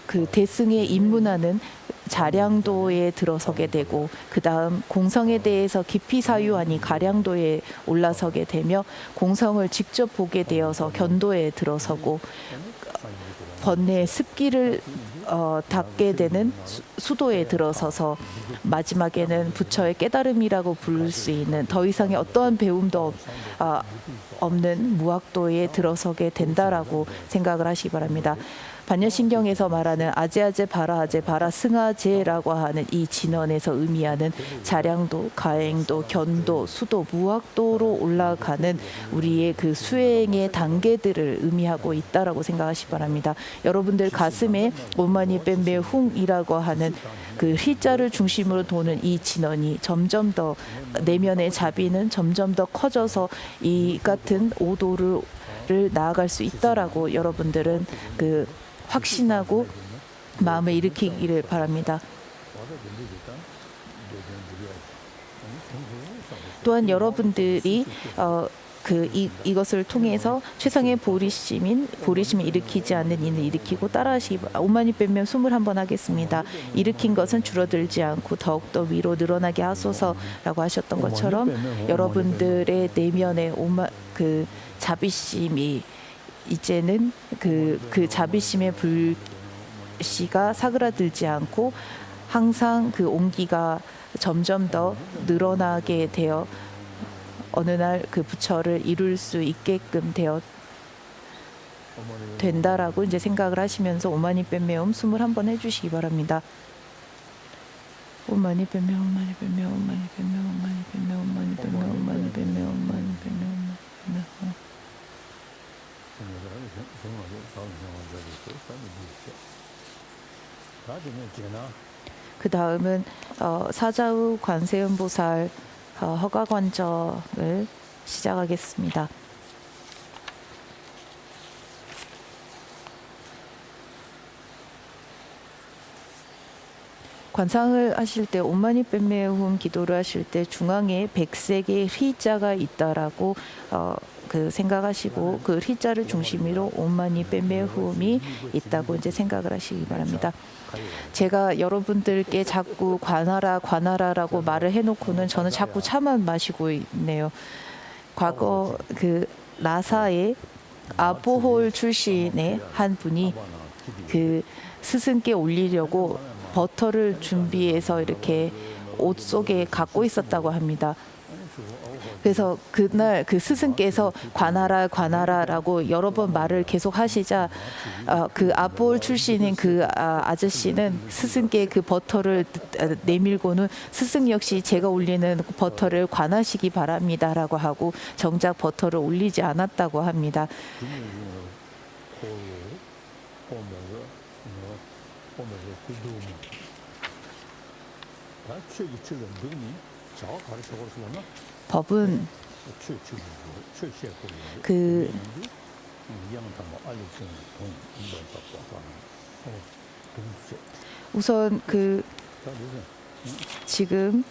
그 대승에 입문하는 자량도에 들어서게 되고 그 다음 공성에 대해서 깊이 사유하니 가량도에 올라서게 되며 공성을 직접 보게 되어서 견도에 들어서고 번뇌의 습기를 닦게 되는 수도에 들어서서 마지막에는 부처의 깨달음이라고 부를 수 있는 더 이상의 어떠한 배움도 없는 무학도에 들어서게 된다라고 생각을 하시기 바랍니다. 반야신경에서 말하는 아제아제 바라 승하제라고 하는 이 진원에서 의미하는 자량도, 가행도, 견도, 수도, 무학도로 올라가는 우리의 그 수행의 단계들을 의미하고 있다라고 생각하시기 바랍니다. 여러분들 가슴에 옴마니 뺀메 훙이라고 하는 그 히자를 중심으로 도는 이 진원이 점점 더 내면의 자비는 점점 더 커져서 이 같은 오도를 나아갈 수 있다라고 여러분들은 그 확신하고 마음을 일으키기를 바랍니다. 또한 여러분들이 이것을 통해서 최상의 보리심을 일으키지 않는 이는 일으키고 따라하시기 옴마니 뺀메 21번 하겠습니다. 일으킨 것은 줄어들지 않고 더욱더 위로 늘어나게 하소서라고 하셨던 것처럼 여러분들의 내면의 그 자비심이 이제는 그 자비심의 불씨가 사그라들지 않고 항상 그 온기가 점점 더 늘어나게 되어 어느 날 그 부처를 이룰 수 있게끔 된다라고 이제 생각을 하시면서 옴마니 뺀메 21번 해주시기 바랍니다. 옴마니 뺀메 옴마니 뺀메 옴마니 뺀메 옴마니 뺀메 옴마니 뺀메 옴마니 뺀메 옴마니 뺀메 옴마니 뺀메 그 다음은 사자후 관세음보살 허가관절을 시작하겠습니다. 관상을 하실 때 옴마니 뺀메 훙 기도를 하실 때 중앙에 백색의 휘자가 있다라고 생각하시고 그 휘자를 중심으로 옴마니 뺀메 훙이 있다고 이제 생각을 하시기 바랍니다. 제가 여러분들께 자꾸 관하라라고 말을 해놓고는 저는 자꾸 차만 마시고 있네요. 과거 그 라사의 아보홀 출신의 한 분이 그 스승께 올리려고 버터를 준비해서 이렇게 옷 속에 갖고 있었다고 합니다. 그래서 그날 그 스승께서 관하라라고 여러 번 말을 계속 하시자 그 아볼 출신인 그 아저씨는 스승께 그 버터를 내밀고는 스승 역시 제가 올리는 버터를 관하시기 바랍니다라고 하고 정작 버터를 올리지 않았다고 합니다. 법은 우선 그 지금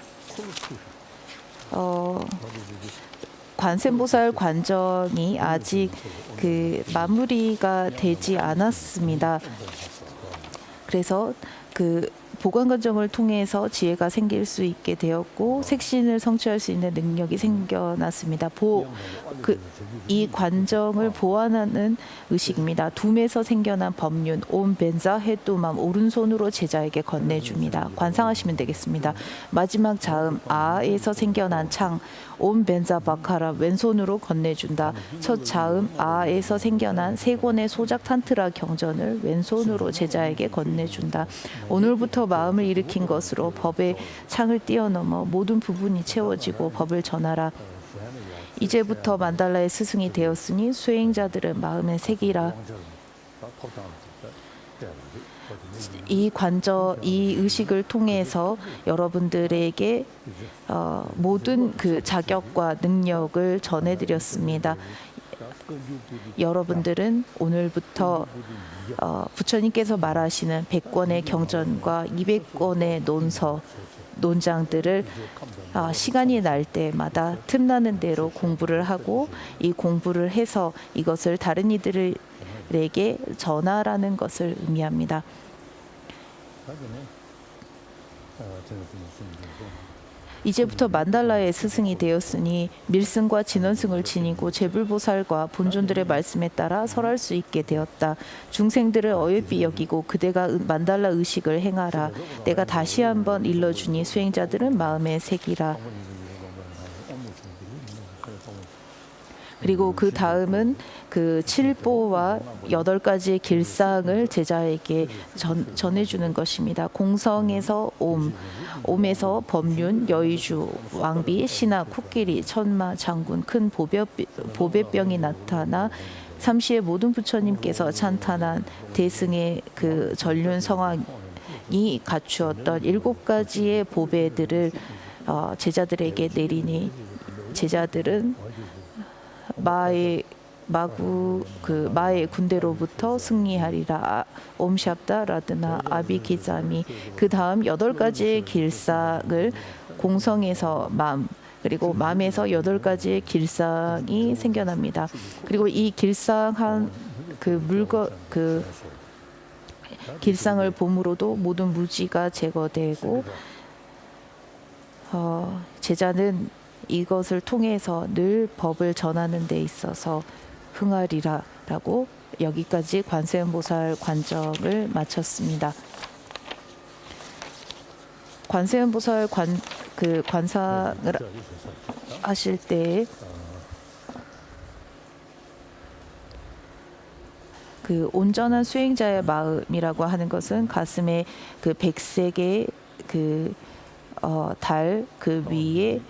관세음보살 관정이 아직 그 마무리가 되지 않았습니다. 그래서 그 보관 과정을 통해서 지혜가 생길 수 있게 되었고 색신을 성취할 수 있는 능력이 생겨났습니다. 이 관정을 보완하는 의식입니다. 둠에서 생겨난 법륜 옴 벤자 헤뚜맘 오른손으로 제자에게 건네줍니다. 관상하시면 되겠습니다. 마지막 자음 아에서 생겨난 창 옴 벤자 바카라 왼손으로 건네준다. 첫 자음 아에서 생겨난 세 권의 소작 탄트라 경전을 왼손으로 제자에게 건네준다. 오늘부터 마음을 일으킨 것으로 법의 창을 뛰어넘어 모든 부분이 채워지고 법을 전하라. 이제부터 만달라의 스승이 되었으니 수행자들은 마음의 색이라. 이 의식을 통해서 여러분들에게 모든 그 자격과 능력을 전해드렸습니다. 여러분들은 오늘부터 부처님께서 말하시는 100권의 경전과 200권의 논장들을 시간이 날 때마다 틈나는 대로 공부를 하고 이 공부를 해서 이것을 다른 이들에게 전하라는 것을 의미합니다. 이제부터 만달라의 스승이 되었으니 밀승과 진원승을 지니고 제불보살과 본존들의 말씀에 따라 설할 수 있게 되었다. 중생들을 어여삐 여기고 그대가 만달라 의식을 행하라. 내가 다시 한번 일러주니 수행자들은 마음의 색이라. 그리고 그 다음은 그 7보와 8가지의 길상을 제자에게 전해주는 것입니다. 공성에서 옴에서 법륜, 여의주, 왕비, 신하, 코끼리, 천마, 장군, 큰 보배병이 나타나 삼시의 모든 부처님께서 찬탄한 대승의 그 전륜 성황이 갖추었던 7가지의 보배들을 제자들에게 내리니 제자들은 마의 군대로부터 승리하리라. 옴샵다 라드나 아비기자미. 그 다음 8가지의 길상을 공성에서 그리고 맘에서 8가지의 길상이 생겨납니다. 그리고 이 길상한 길상을 봄으로도 모든 무지가 제거되고 제자는 이것을 통해서 늘 법을 전하는 데 있어서 흥하리라 라고 여기까지 관세음보살 관정을 마쳤습니다. 관세음보살 관상을 하실 때 그 온전한 수행자의 마음이라고 하는 것은 가슴에 그 백색의 달 그 위에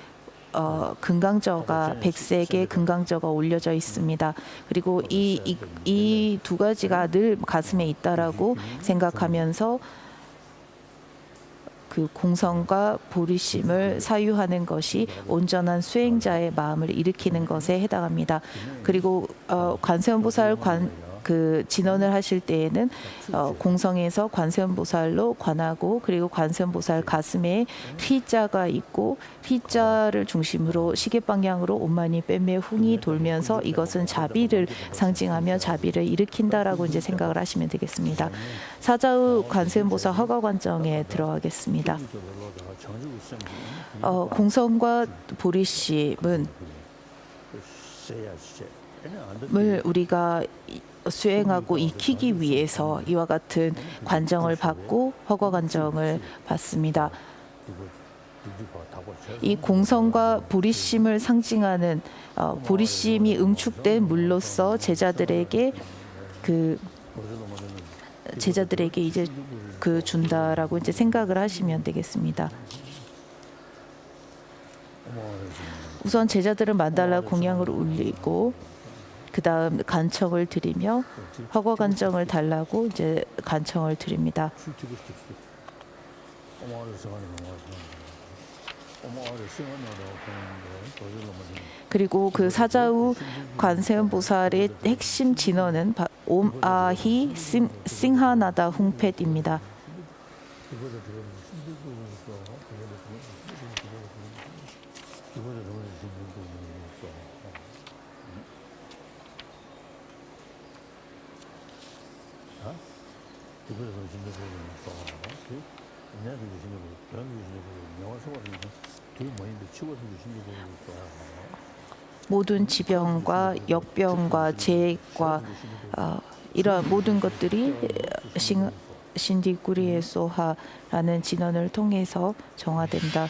백색의 금강저가 올려져 있습니다. 그리고 이 두 가지가 늘 가슴에 있다라고 생각하면서 그 공성과 보리심을 사유하는 것이 온전한 수행자의 마음을 일으키는 것에 해당합니다. 그리고 관세음보살 진언을 하실 때에는 공성에서 관세음보살로 관하고 그리고 관세음보살 가슴에 휘자가 있고 휘자를 중심으로 시계 방향으로 온만이 뺨에 흥이 돌면서 이것은 자비를 상징하며 자비를 일으킨다라고 이제 생각을 하시면 되겠습니다. 사자의 관세음보살 허가관정에 들어가겠습니다. 공성과 보리심은 우리가 수행하고 익히기 위해서 이와 같은 관정을 받고 허거 관정을 받습니다. 이 공성과 보리심을 상징하는 보리심이 응축된 물로서 제자들에게 이제 준다라고 이제 생각을 하시면 되겠습니다. 우선 제자들은 만달라 공양을 올리고 그 다음 간청을 드리며 허거 간정을 달라고 이제 간청을 드립니다. 그리고 그 사자우 관세음보살의 핵심 진언은 옴 아히 싱하나다 홍팻입니다. 모든 지병과 역병과 재해과 이러한 모든 것들이 신디꾸리에소하라는 진언을 통해서 정화된다.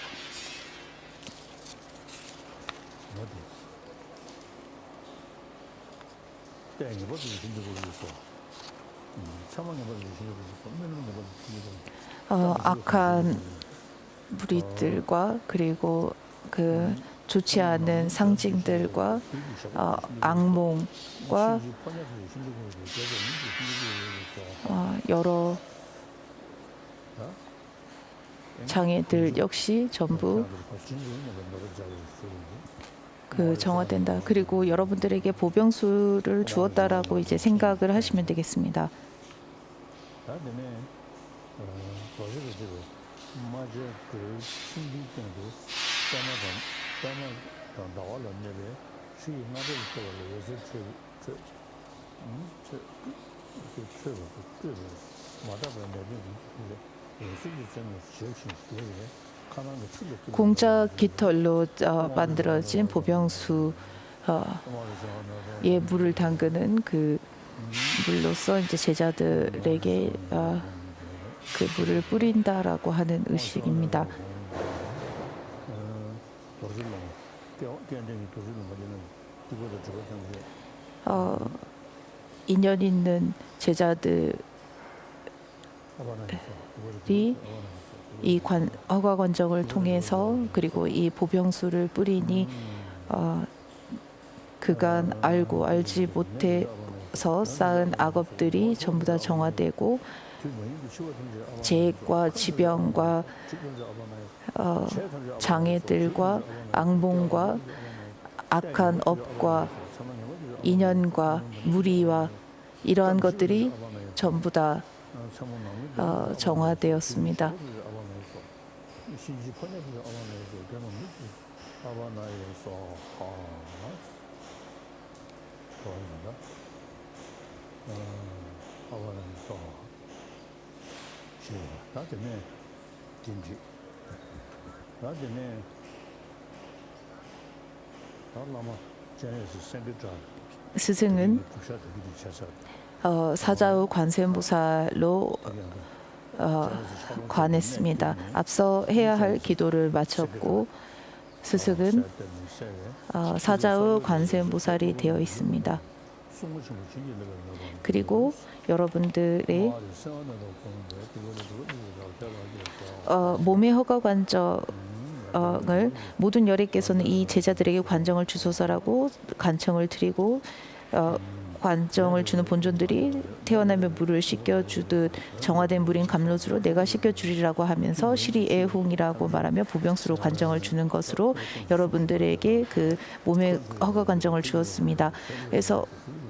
악한 무리들과 그리고 그 좋지 않은 상징들과 악몽과 여러 장애들 역시 전부 그 정화된다. 그리고 여러분들에게 보병수를 주었다라고 이제 생각을 하시면 되겠습니다. 공작 깃털로 만들어진 보병수에 물을 담그는 그 물로써 이제 제자들에게 그 물을 뿌린다라고 하는 의식입니다. 인연 있는 제자들이 이 허가관정을 통해서 그리고 이 보병수를 뿌리니 그간 알고 알지 못해서 쌓은 악업들이 전부 다 정화되고 재해과 지병과 장애들과 악몽과 악한 업과 인연과 무리와 이러한 것들이 전부 다 정화되었습니다. 스승은 사자우 관세음보살로 관했습니다. 앞서 해야 할 기도를 마쳤고 스승은 사자우 관세음보살이 되어 있습니다. 그리고 여러분들의 몸의 허가 관정을 모든 열애께서는 이 제자들에게 관정을 주소서라고 간청을 드리고 관정을 주는 본존들이 태어나면 물을 씻겨주듯 정화된 물인 감롯으로 내가 씻겨주리라고 하면서 시리애홍이라고 말하며 보병수로 관정을 주는 것으로 여러분들에게 그 몸의 허가 관정을 주었습니다. 그래서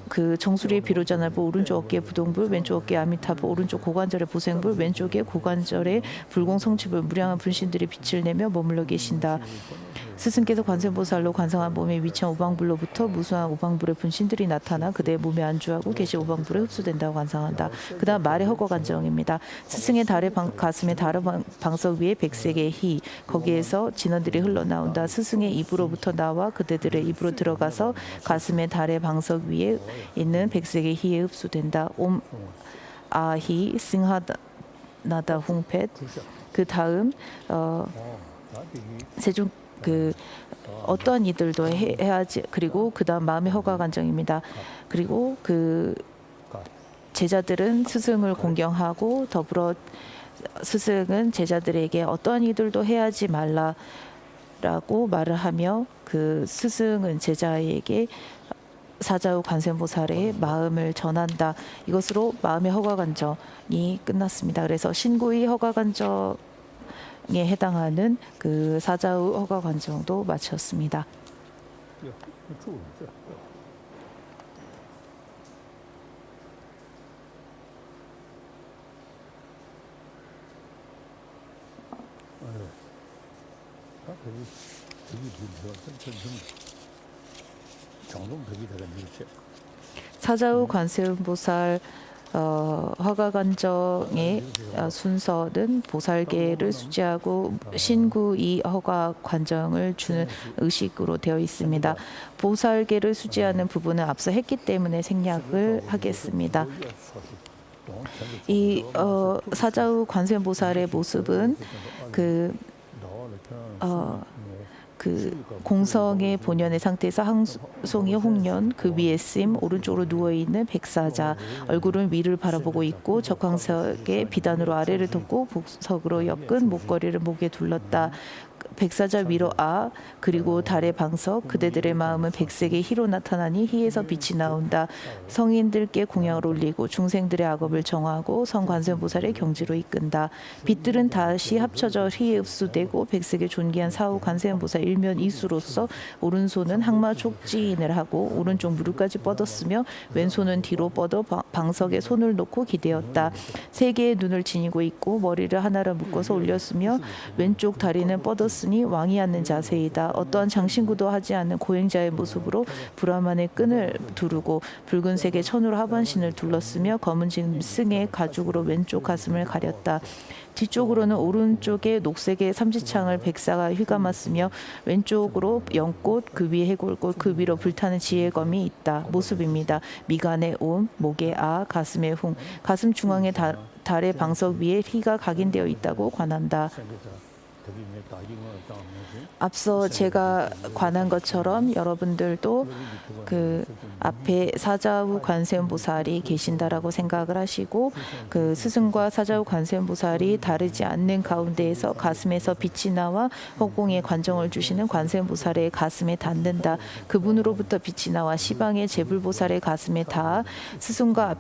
그 정수리의 비로자날보, 오른쪽 어깨에 부동불, 왼쪽 어깨에 아미타불, 오른쪽 고관절에 보생불, 왼쪽에 고관절에 불공성취불, 무량한 분신들이 빛을 내며 머물러 계신다. 스승께서 관세음보살로 관상한 몸에 위치한 오방불로부터 무수한 오방불의 분신들이 나타나 그대의 몸에 안주하고 계시 오방불에 흡수된다고 관상한다. 그 다음 말의 허거 관정입니다. 스승의 달의 가슴에 달의 방석 위에 백색의 희, 거기에서 진원들이 흘러나온다. 스승의 입으로부터 나와 그대들의 입으로 들어가서 가슴에 달의 방석 위에 있는 백색의 희에 흡수된다. 옴 아히 싱하나다 홍팻. 그 다음 세종 그 어떠한 이들도 해야지. 그리고 그다음 마음의 허가 관정입니다. 그리고 그 제자들은 스승을 공경하고 더불어 스승은 제자들에게 어떠한 이들도 해야지 말라라고 말을 하며 그 스승은 제자에게 사자우 관세음보살의 마음을 전한다. 이것으로 마음의 허가 관정이 끝났습니다. 그래서 신구의 허가 관정 해당하는 그 사자후 허가 관정도 마쳤습니다. 사자후 관세음보살 허가 관정의 순서는 보살계를 수지하고 신구이 허가 관정을 주는 의식으로 되어 있습니다. 보살계를 수지하는 부분은 앞서 했기 때문에 생략을 하겠습니다. 이 사자후 관세음보살의 모습은 그 공성의 본연의 상태에서 항송이 홍련, 그 위에 쓰임, 오른쪽으로 누워있는 백사자, 얼굴은 위를 바라보고 있고 적황석의 비단으로 아래를 덮고 복석으로 엮은 목걸이를 목에 둘렀다. 백사자 위로 그리고 달의 방석, 그대들의 마음은 백색의 희로 나타나니 희에서 빛이 나온다. 성인들께 공양을 올리고 중생들의 악업을 정화하고 성관세음보살의 경지로 이끈다. 빛들은 다시 합쳐져 희에 흡수되고 백색의 존귀한 사후 관세음보살 일면 이수로서 오른손은 항마 촉진을 하고 오른쪽 무릎까지 뻗었으며 왼손은 뒤로 뻗어 방석에 손을 놓고 기대었다. 세 개의 눈을 지니고 있고 머리를 하나로 묶어서 올렸으며 왼쪽 다리는 뻗었으니 왕이 앉는 자세이다. 어떠한 장신구도 하지 않는 고행자의 모습으로 브라만의 끈을 두르고 붉은색의 천으로 하반신을 둘렀으며 검은 짐승의 가죽으로 왼쪽 가슴을 가렸다. 뒤쪽으로는 오른쪽에 녹색의 삼지창을 백사가 휘감았으며 왼쪽으로 연꽃, 그 위에 해골꽃, 그 위로 불타는 지혜검이 있다. 모습입니다. 미간에 옴, 목에 가슴에 흥, 가슴 중앙에 달의 방석 위에 희가 각인되어 있다고 관한다. 앞서 제가 관한 것처럼 여러분들도 그 앞에 사자후 관세음보살이 계신다라고 생각을 하시고 그 스승과 사자후 관세음보살이 다르지 않는 가운데에서 가슴에서 빛이 나와 허공에 관정을 주시는 관세음보살의 가슴에 닿는다. 그분으로부터 빛이 나와 시방의 제불보살의 가슴에 닿아 스승과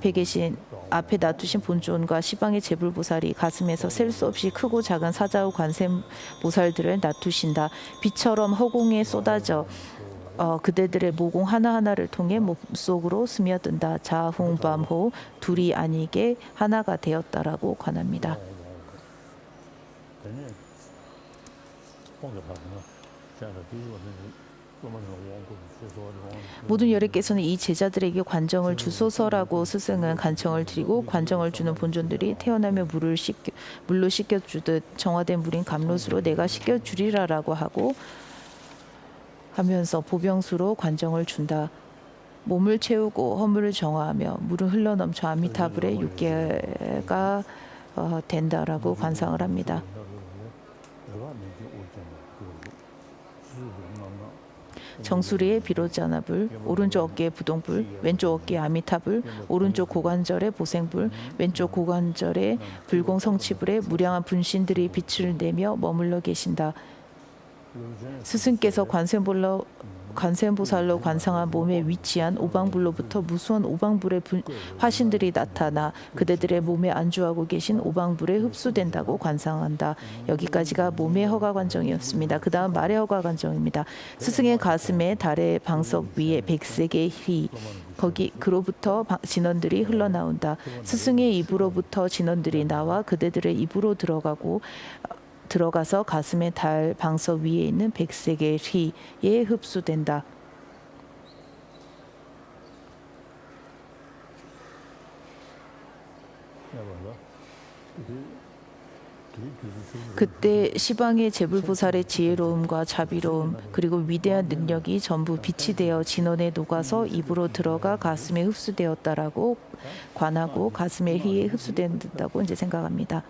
앞에 놔두신 본尊과 시방의 제불보살이 가슴에서 셀 수 없이 크고 작은 사자후 관세음보살들을 놔두신다. 빛처럼 허공에 쏟아져 그대들의 모공 하나하나를 통해 몸속으로 스며든다. 자홍밤호 둘이 아니게 하나가 되었다라고 관합니다. 모든 열애께서는 이 제자들에게 관정을 주소서라고 스승은 간청을 드리고 관정을 주는 본존들이 태어나며 물로 씻겨주듯 정화된 물인 감롯으로 내가 씻겨주리라라고 하면서 보병수로 관정을 준다. 몸을 채우고 허물을 정화하며 물은 흘러넘쳐 아미타불의 육계가 된다라고 관상을 합니다. 정수리에 비로자나불, 오른쪽 어깨에 부동불, 왼쪽 어깨에 아미타불, 오른쪽 고관절에 보생불, 왼쪽 고관절에 불공성치불에 무량한 분신들이 빛을 내며 머물러 계신다. 스승께서 관세음보살로 관상한 몸에 위치한 오방불로부터 무수한 오방불의 화신들이 나타나 그대들의 몸에 안주하고 계신 오방불에 흡수된다고 관상한다. 여기까지가 몸의 허가 관정이었습니다. 그 다음 말의 허가 관정입니다. 스승의 가슴에 달의 방석 위에 백색의 희, 그로부터 진원들이 흘러나온다. 스승의 입으로부터 진원들이 나와 그대들의 입으로 들어가서 가슴의 달 방석 위에 있는 백색의 희에 흡수된다. 그때 시방의 제불보살의 지혜로움과 자비로움 그리고 위대한 능력이 전부 빛이 되어 진원에 녹아서 입으로 들어가 가슴에 흡수되었다라고 관하고 가슴의 희에 흡수된다고 이제 생각합니다.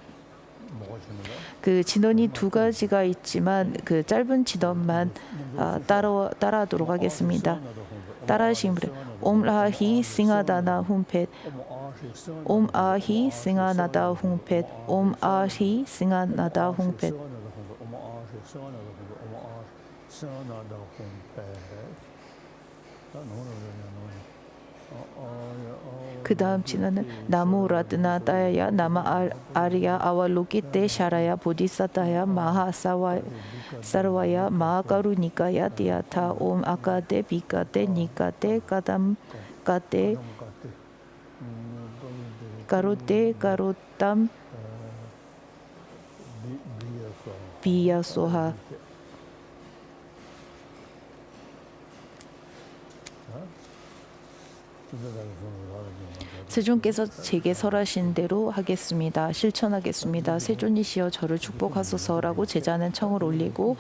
그 진원이 두 가지가 있지만 그 짧은 진원만 따라하도록 하겠습니다. 따라하시면 옴라히 싱하다나 훔펫 옴아히 싱하나다 훔펫 옴아히 싱하나다 훔펫 그 다음 진화는 나무 라드나 따야 나마 아리야 아왈로키테 샤라야 보디사타야 마하 사르와야 마하가루니까야 디아타 옴 아카테 비카테 니카테 가담 가테 가로테 가로땀 비야소하. 세존께서 제게 설하신 대로 하겠습니다. 실천하겠습니다. 세존이시여 저를 축복하소서라고 제자는 청을 올리고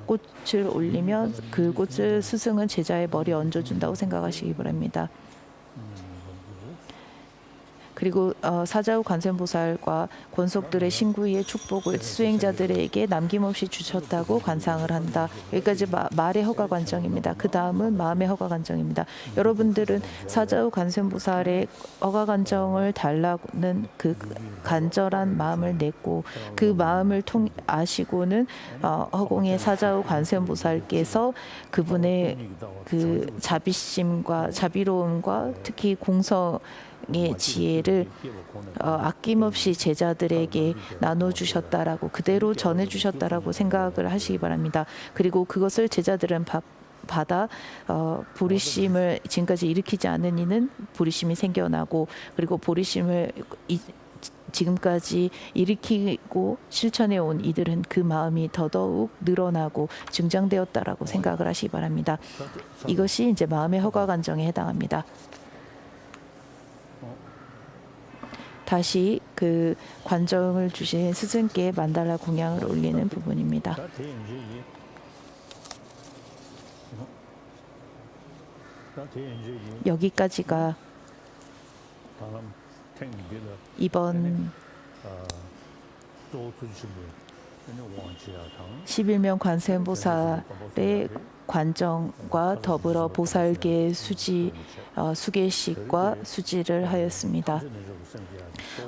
꽃을 올리면 그 꽃을 스승은 제자의 머리에 얹어준다고 생각하시기 바랍니다. 그리고 사자후 관세음보살과 권속들의 신구의 축복을 수행자들에게 남김없이 주셨다고 관상을 한다. 여기까지 말의 허가 관정입니다. 그 다음은 마음의 허가 관정입니다. 여러분들은 사자후 관세음보살의 허가 관정을 달라는 그 간절한 마음을 냈고 그 마음을 아시고는 허공의 사자후 관세음보살께서 그분의 그 자비심과 자비로움과 특히 공성 의 지혜를 아낌없이 제자들에게 나눠주셨다라고 그대로 전해주셨다라고 생각을 하시기 바랍니다. 그리고 그것을 제자들은 받아 보리심을 지금까지 일으키지 않은 이는 보리심이 생겨나고 그리고 보리심을 지금까지 일으키고 실천해 온 이들은 그 마음이 더더욱 늘어나고 증장되었다라고 생각을 하시기 바랍니다. 이것이 이제 마음의 허가 관정에 해당합니다. 다시 그 관정을 주신 스승께 만달라 공양을 올리는 부분입니다. 여기까지가 이번 11명 관세음보살의 관정과 더불어 보살계 수계식과 수지를 하였습니다.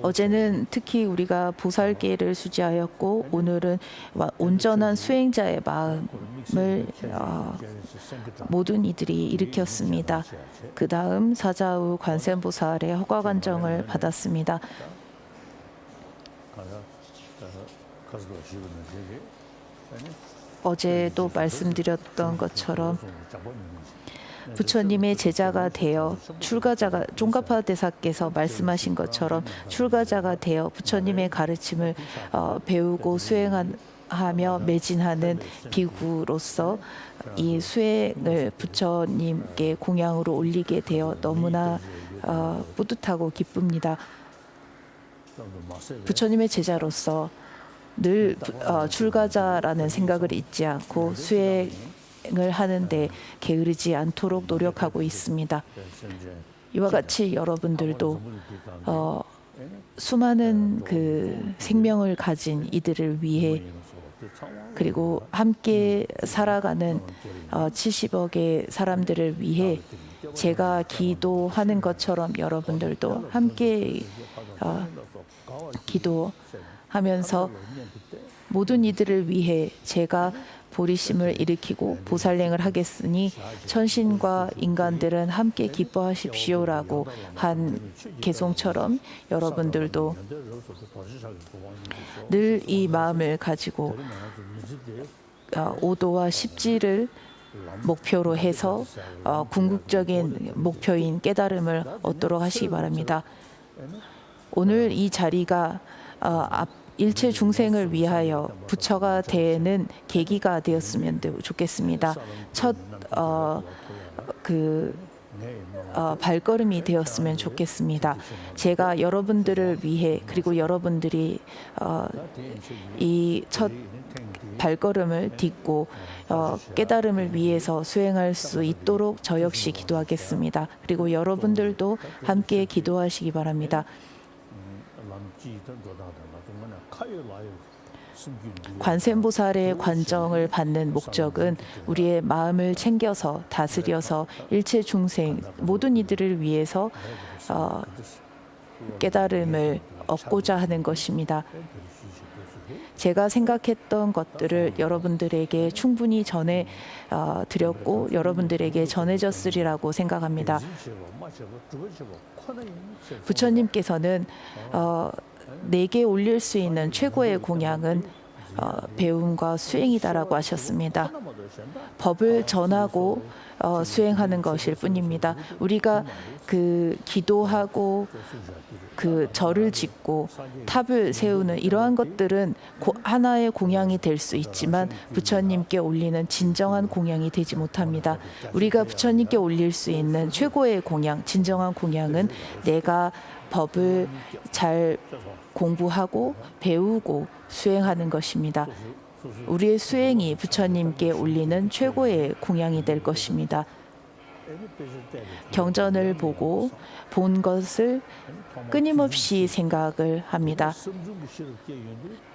어제는 특히 우리가 보살계를 수지하였고 오늘은 온전한 수행자의 마음을 모든 이들이 일으켰습니다. 그 다음 사자후 관세음보살의 허가관정을 받았습니다. 어제도 말씀드렸던 것처럼 부처님의 제자가 되어 출가자가 쫑가파 대사께서 말씀하신 것처럼 출가자가 되어 부처님의 가르침을 배우고 수행하며 매진하는 비구로서 이 수행을 부처님께 공양으로 올리게 되어 너무나 뿌듯하고 기쁩니다. 부처님의 제자로서 늘 출가자라는 생각을 잊지 않고 수행을 하는데 게으르지 않도록 노력하고 있습니다. 이와 같이 여러분들도 수많은 그 생명을 가진 이들을 위해 그리고 함께 살아가는 70억의 사람들을 위해 제가 기도하는 것처럼 여러분들도 함께 기도하면서 모든 이들을 위해 제가 보리심을 일으키고 보살행을 하겠으니 천신과 인간들은 함께 기뻐하십시오라고 한 개송처럼 여러분들도 늘 이 마음을 가지고 오도와 십지를 목표로 해서 궁극적인 목표인 깨달음을 얻도록 하시기 바랍니다. 오늘 이 자리가 일체 중생을 위하여 부처가 되는 계기가 되었으면 좋겠습니다. 첫 발걸음이 되었으면 좋겠습니다. 제가 여러분들을 위해 그리고 여러분들이 이 첫 발걸음을 딛고 깨달음을 위해서 수행할 수 있도록 저 역시 기도하겠습니다. 그리고 여러분들도 함께 기도하시기 바랍니다. 관세음보살의 관정을 받는 목적은 우리의 마음을 챙겨서 다스려서 일체 중생 모든 이들을 위해서 깨달음을 얻고자 하는 것입니다. 제가 생각했던 것들을 여러분들에게 충분히 전해 드렸고 여러분들에게 전해졌으리라고 생각합니다. 부처님께서는 내게 올릴 수 있는 최고의 공양은 배움과 수행이다라고 하셨습니다. 법을 전하고 수행하는 것일 뿐입니다. 우리가 그 기도하고 그 절을 짓고 탑을 세우는 이러한 것들은 하나의 공양이 될 수 있지만 부처님께 올리는 진정한 공양이 되지 못합니다. 우리가 부처님께 올릴 수 있는 최고의 공양, 진정한 공양은 내가 법을 잘 공부하고 배우고 수행하는 것입니다. 우리의 수행이 부처님께 올리는 최고의 공양이 될 것입니다. 경전을 보고 본 것을 끊임없이 생각을 합니다.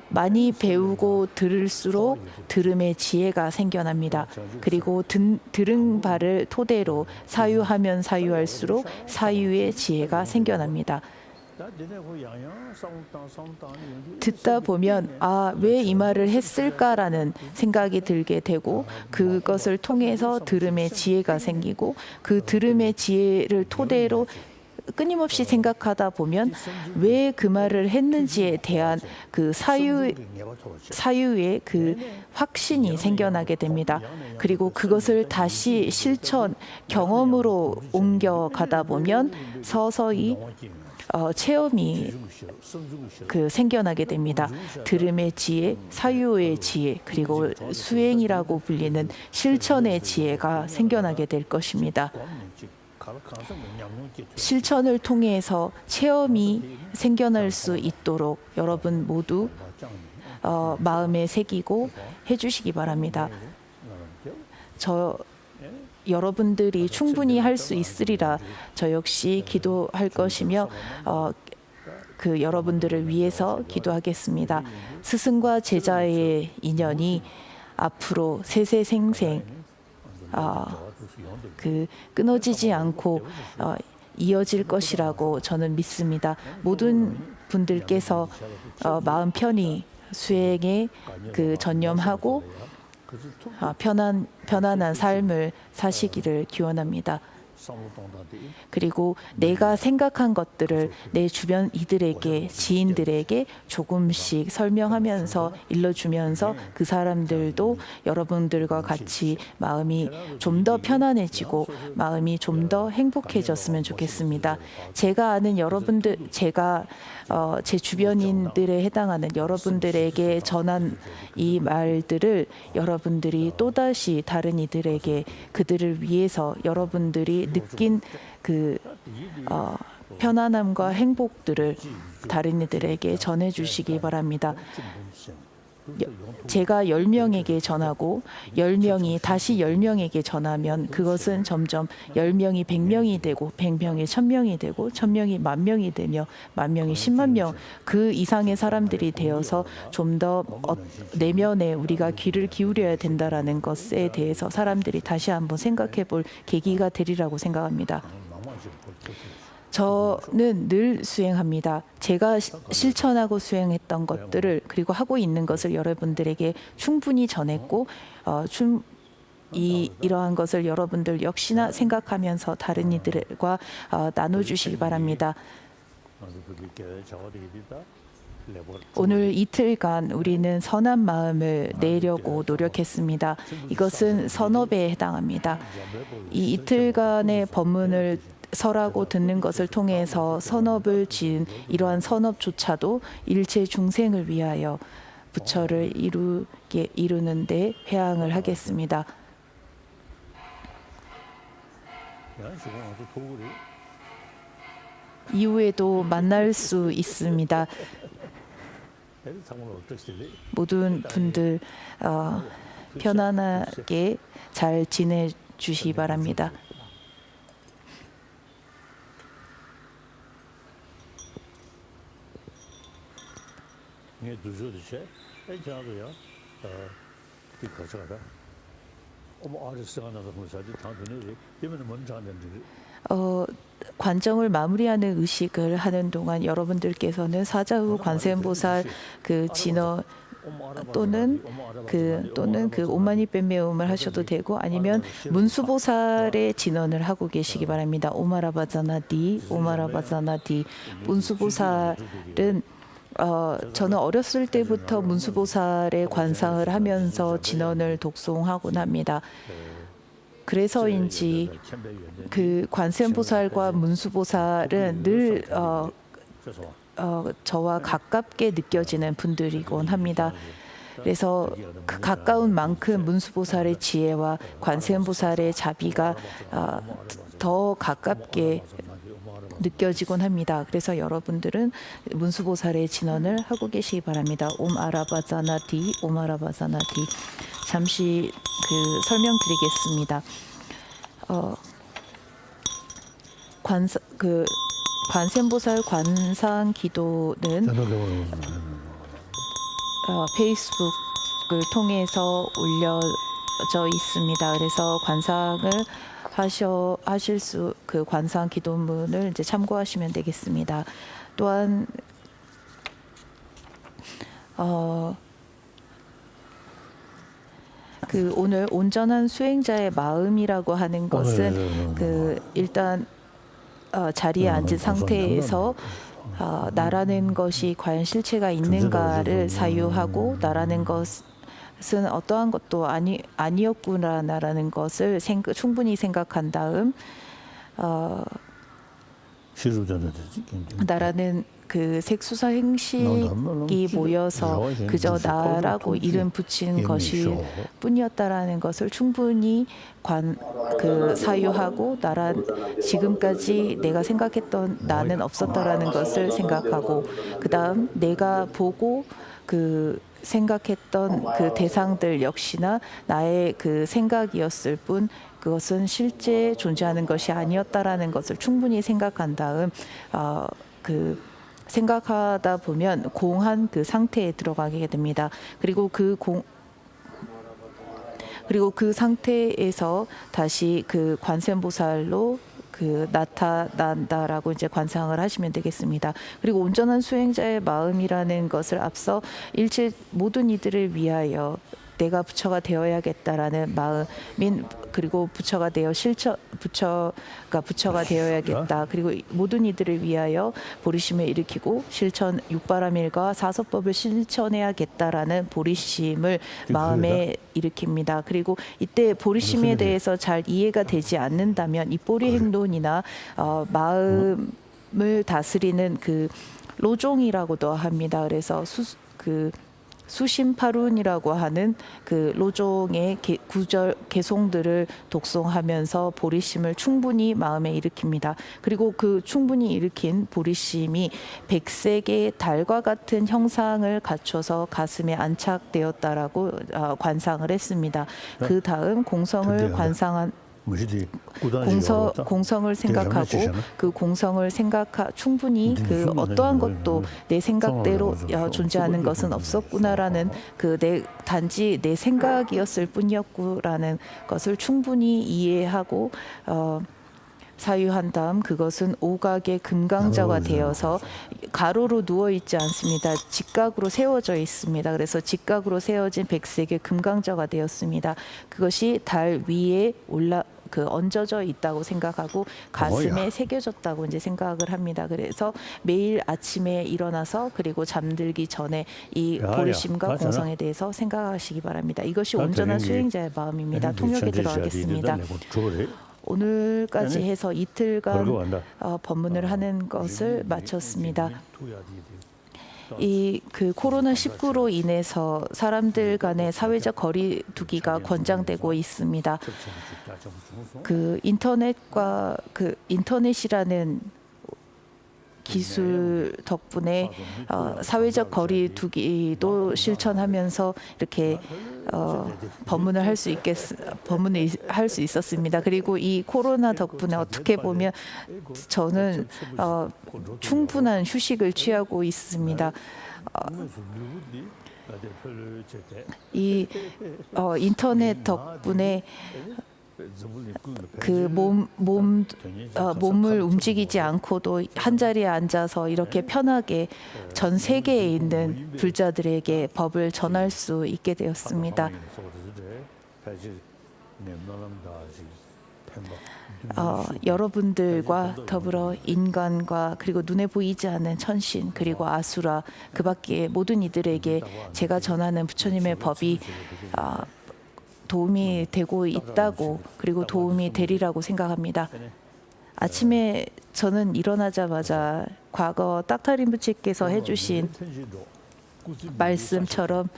많이 배우고 들을수록 들음의 지혜가 생겨납니다. 그리고 들은 바를 토대로 사유하면 사유할수록 사유의 지혜가 생겨납니다. 듣다 보면 왜 이 말을 했을까라는 생각이 들게 되고 그것을 통해서 들음의 지혜가 생기고 그 들음의 지혜를 토대로 끊임없이 생각하다 보면 왜 그 말을 했는지에 대한 그 사유의 그 확신이 생겨나게 됩니다. 그리고 그것을 다시 실천, 경험으로 옮겨가다 보면 서서히 체험이 생겨나게 됩니다. 들음의 지혜, 사유의 지혜, 그리고 수행이라고 불리는 실천의 지혜가 생겨나게 될 것입니다. 실천을 통해서 체험이 생겨날 수 있도록 여러분 모두 마음에 새기고 해주시기 바랍니다. 여러분들이 충분히 할 수 있으리라 저 역시 기도할 것이며 그 여러분들을 위해서 기도하겠습니다. 스승과 제자의 인연이 앞으로 세세생생 끊어지지 않고 이어질 것이라고 저는 믿습니다. 모든 분들께서 마음 편히 수행에 전념하고 편안한 삶을 사시기를 기원합니다. 그리고 내가 생각한 것들을 내 주변 이들에게, 지인들에게 조금씩 설명하면서 일러주면서 그 사람들도 여러분들과 같이 마음이 좀 더 편안해지고 마음이 좀 더 행복해졌으면 좋겠습니다. 제가 아는 여러분들, 제가 제 주변인들에 해당하는 여러분들에게 전한 이 말들을 여러분들이 또다시 다른 이들에게 그들을 위해서 여러분들이 느낀 그 편안함과 행복들을 다른 이들에게 전해주시기 바랍니다. 제가 10명에게 전하고 10명이 다시 10명에게 전하면 그것은 점점 10명이 100명이 되고 100명이 1000명이 되고 1000명이 10,000명이 되며 10,000명이 10만 명 그 이상의 사람들이 되어서 좀 더 내면에 우리가 귀를 기울여야 된다라는 것에 대해서 사람들이 다시 한번 생각해 볼 계기가 되리라고 생각합니다. 저는 늘 수행합니다. 제가 실천하고 수행했던 것들을 그리고 하고 있는 것을 여러분들에게 충분히 전했고 이러한 것을 여러분들 역시나 생각하면서 다른 이들과 나눠주시기 바랍니다. 오늘 이틀간 우리는 선한 마음을 내려고 노력했습니다. 이것은 선업에 해당합니다. 이 이틀간의 법문을 설하고 듣는 것을 통해서 선업을 지은 이러한 선업조차도 일체 중생을 위하여 부처를 이루는 데 회항을 하겠습니다. 이후에도 만날 수 있습니다. 모든 분들 편안하게 잘 지내주시기 바랍니다. 관정을 마무리하는 의식을 하는 동안 여러분들께서는 사자후 관세음보살 그 진어 또는 그 오마니 뱀매움을 하셔도 되고 아니면 문수보살의 진언을 하고 계시기 바랍니다. 오마라바자나디 오마라바자나디. 문수보살은 저는 어렸을 때부터 문수보살의 관상을 하면서 진언을 독송하곤 합니다. 그래서인지 그 관세음보살과 문수보살은 늘 저와 가깝게 느껴지는 분들이곤 합니다. 그래서 그 가까운 만큼 문수보살의 지혜와 관세음보살의 자비가 더 가깝게 느껴지곤 합니다. 그래서 여러분들은 문수보살의 진언을 하고 계시기 바랍니다. 옴 아라바자나디 옴 아라바자나디. 잠시 설명드리겠습니다. 관세음보살 관상 기도는 페이스북을 통해서 올려져 있습니다. 그래서 관상을 하실 수 그 관상 기도문을 이제 참고하시면 되겠습니다. 또한 오늘 온전한 수행자의 마음이라고 하는 것은 일단 자리에 앉은 상태에서 나라는 것이 과연 실체가 있는가를 사유하고 나라는 것은 어떠한 것도 아니었구나라는 것을 충분히 생각한 다음 나라는 그 색수사 행식이 모여서 그저 나라고 이름 붙인 것이 뿐이었다라는 것을 충분히 사유하고 지금까지 내가 생각했던 나는 없었다라는 것을 생각하고 그 다음 내가 보고 생각했던 그 대상들 역시나 나의 그 생각이었을 뿐 그것은 실제 존재하는 것이 아니었다라는 것을 충분히 생각한 다음 생각하다 보면 공한 그 상태에 들어가게 됩니다. 그리고 그 상태에서 다시 그 관세음보살로 나타난다라고 이제 관상을 하시면 되겠습니다. 그리고 온전한 수행자의 마음이라는 것을 앞서 일체 모든 이들을 위하여 내가 부처가 되어야겠다라는 마음인 그리고 부처가 되어야겠다. 그리고 모든 이들을 위하여 보리심을 일으키고 실천 육바라밀과 사서법을 실천해야겠다라는 보리심을 마음에 일으킵니다. 그리고 이때 보리심에 대해서 잘 이해가 되지 않는다면 이 보리행론이나 마음을 다스리는 그 로종이라고도 합니다. 그래서 수심파룬이라고 하는 그 로종의 개송들을 독송하면서 보리심을 충분히 마음에 일으킵니다. 그리고 그 충분히 일으킨 보리심이 백색의 달과 같은 형상을 갖춰서 가슴에 안착되었다라고 관상을 했습니다. 그 다음 공성을 관상한 공성을 생각하고 그 공성을 충분히 그 어떠한 것도 내 생각대로 존재하는 것은 없었구나라는 단지 내 생각이었을 뿐이었구라는 것을 충분히 이해하고 사유한 다음 그것은 오각의 금강자가 되어서 가로로 누워 있지 않습니다. 직각으로 세워져 있습니다. 그래서 직각으로 세워진 백색의 금강자가 되었습니다. 그것이 달 위에 얹어져 있다고 생각하고 가슴에 새겨졌다고 이제 생각을 합니다. 그래서 매일 아침에 일어나서 그리고 잠들기 전에 이 보리심과 공성에 대해서 생각하시기 바랍니다. 이것이 온전한 수행자의 마음입니다. 통역에 들어가겠습니다. 오늘까지 해서 이틀간 법문을 하는 것을 마쳤습니다. 그 코로나19로 인해서 사람들 간의 사회적 거리두기가 권장되고 있습니다. 인터넷이라는 기술 덕분에 사회적 거리두기도 실천하면서 이렇게 법문을 할 수 있었습니다. 그리고 이 코로나 덕분에 어떻게 보면 저는 충분한 휴식을 취하고 있습니다. 이 인터넷 덕분에 그 몸을 움직이지 않고도 한 자리에 앉아서 이렇게 편하게 전 세계에 있는 불자들에게 법을 전할 수 있게 되었습니다. 여러분들과 더불어 인간과 그리고 눈에 보이지 않는 천신 그리고 아수라 그 밖에 모든 이들에게 제가 전하는 부처님의 법이 도움이 되고 있다고 그리고 도움이 되리라고 생각합니다. 아침에 저는 일어나자마자 과거 딱타린 부치께서 해주신 말씀처럼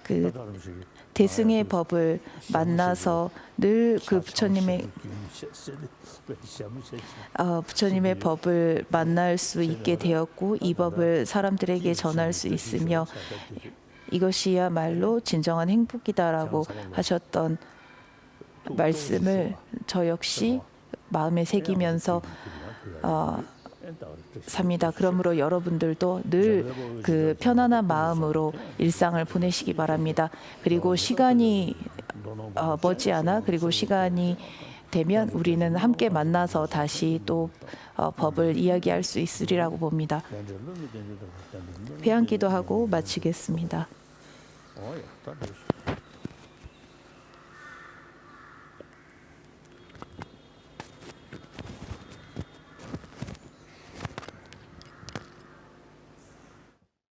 그 대승의 법을 만나서 늘 그 부처님의 법을 만날 수 있게 되었고 이 법을 사람들에게 전할 수 있으며 이것이야말로 진정한 행복이다라고 하셨던 말씀을 저 역시 마음에 새기면서 삽니다. 그러므로 여러분들도 늘 그 편안한 마음으로 일상을 보내시기 바랍니다. 그리고 시간이 머지않아 그리고 시간이 되면 우리는 함께 만나서 다시 또 법을 이야기할 수 있으리라고 봅니다. 회향기도 하고 마치겠습니다.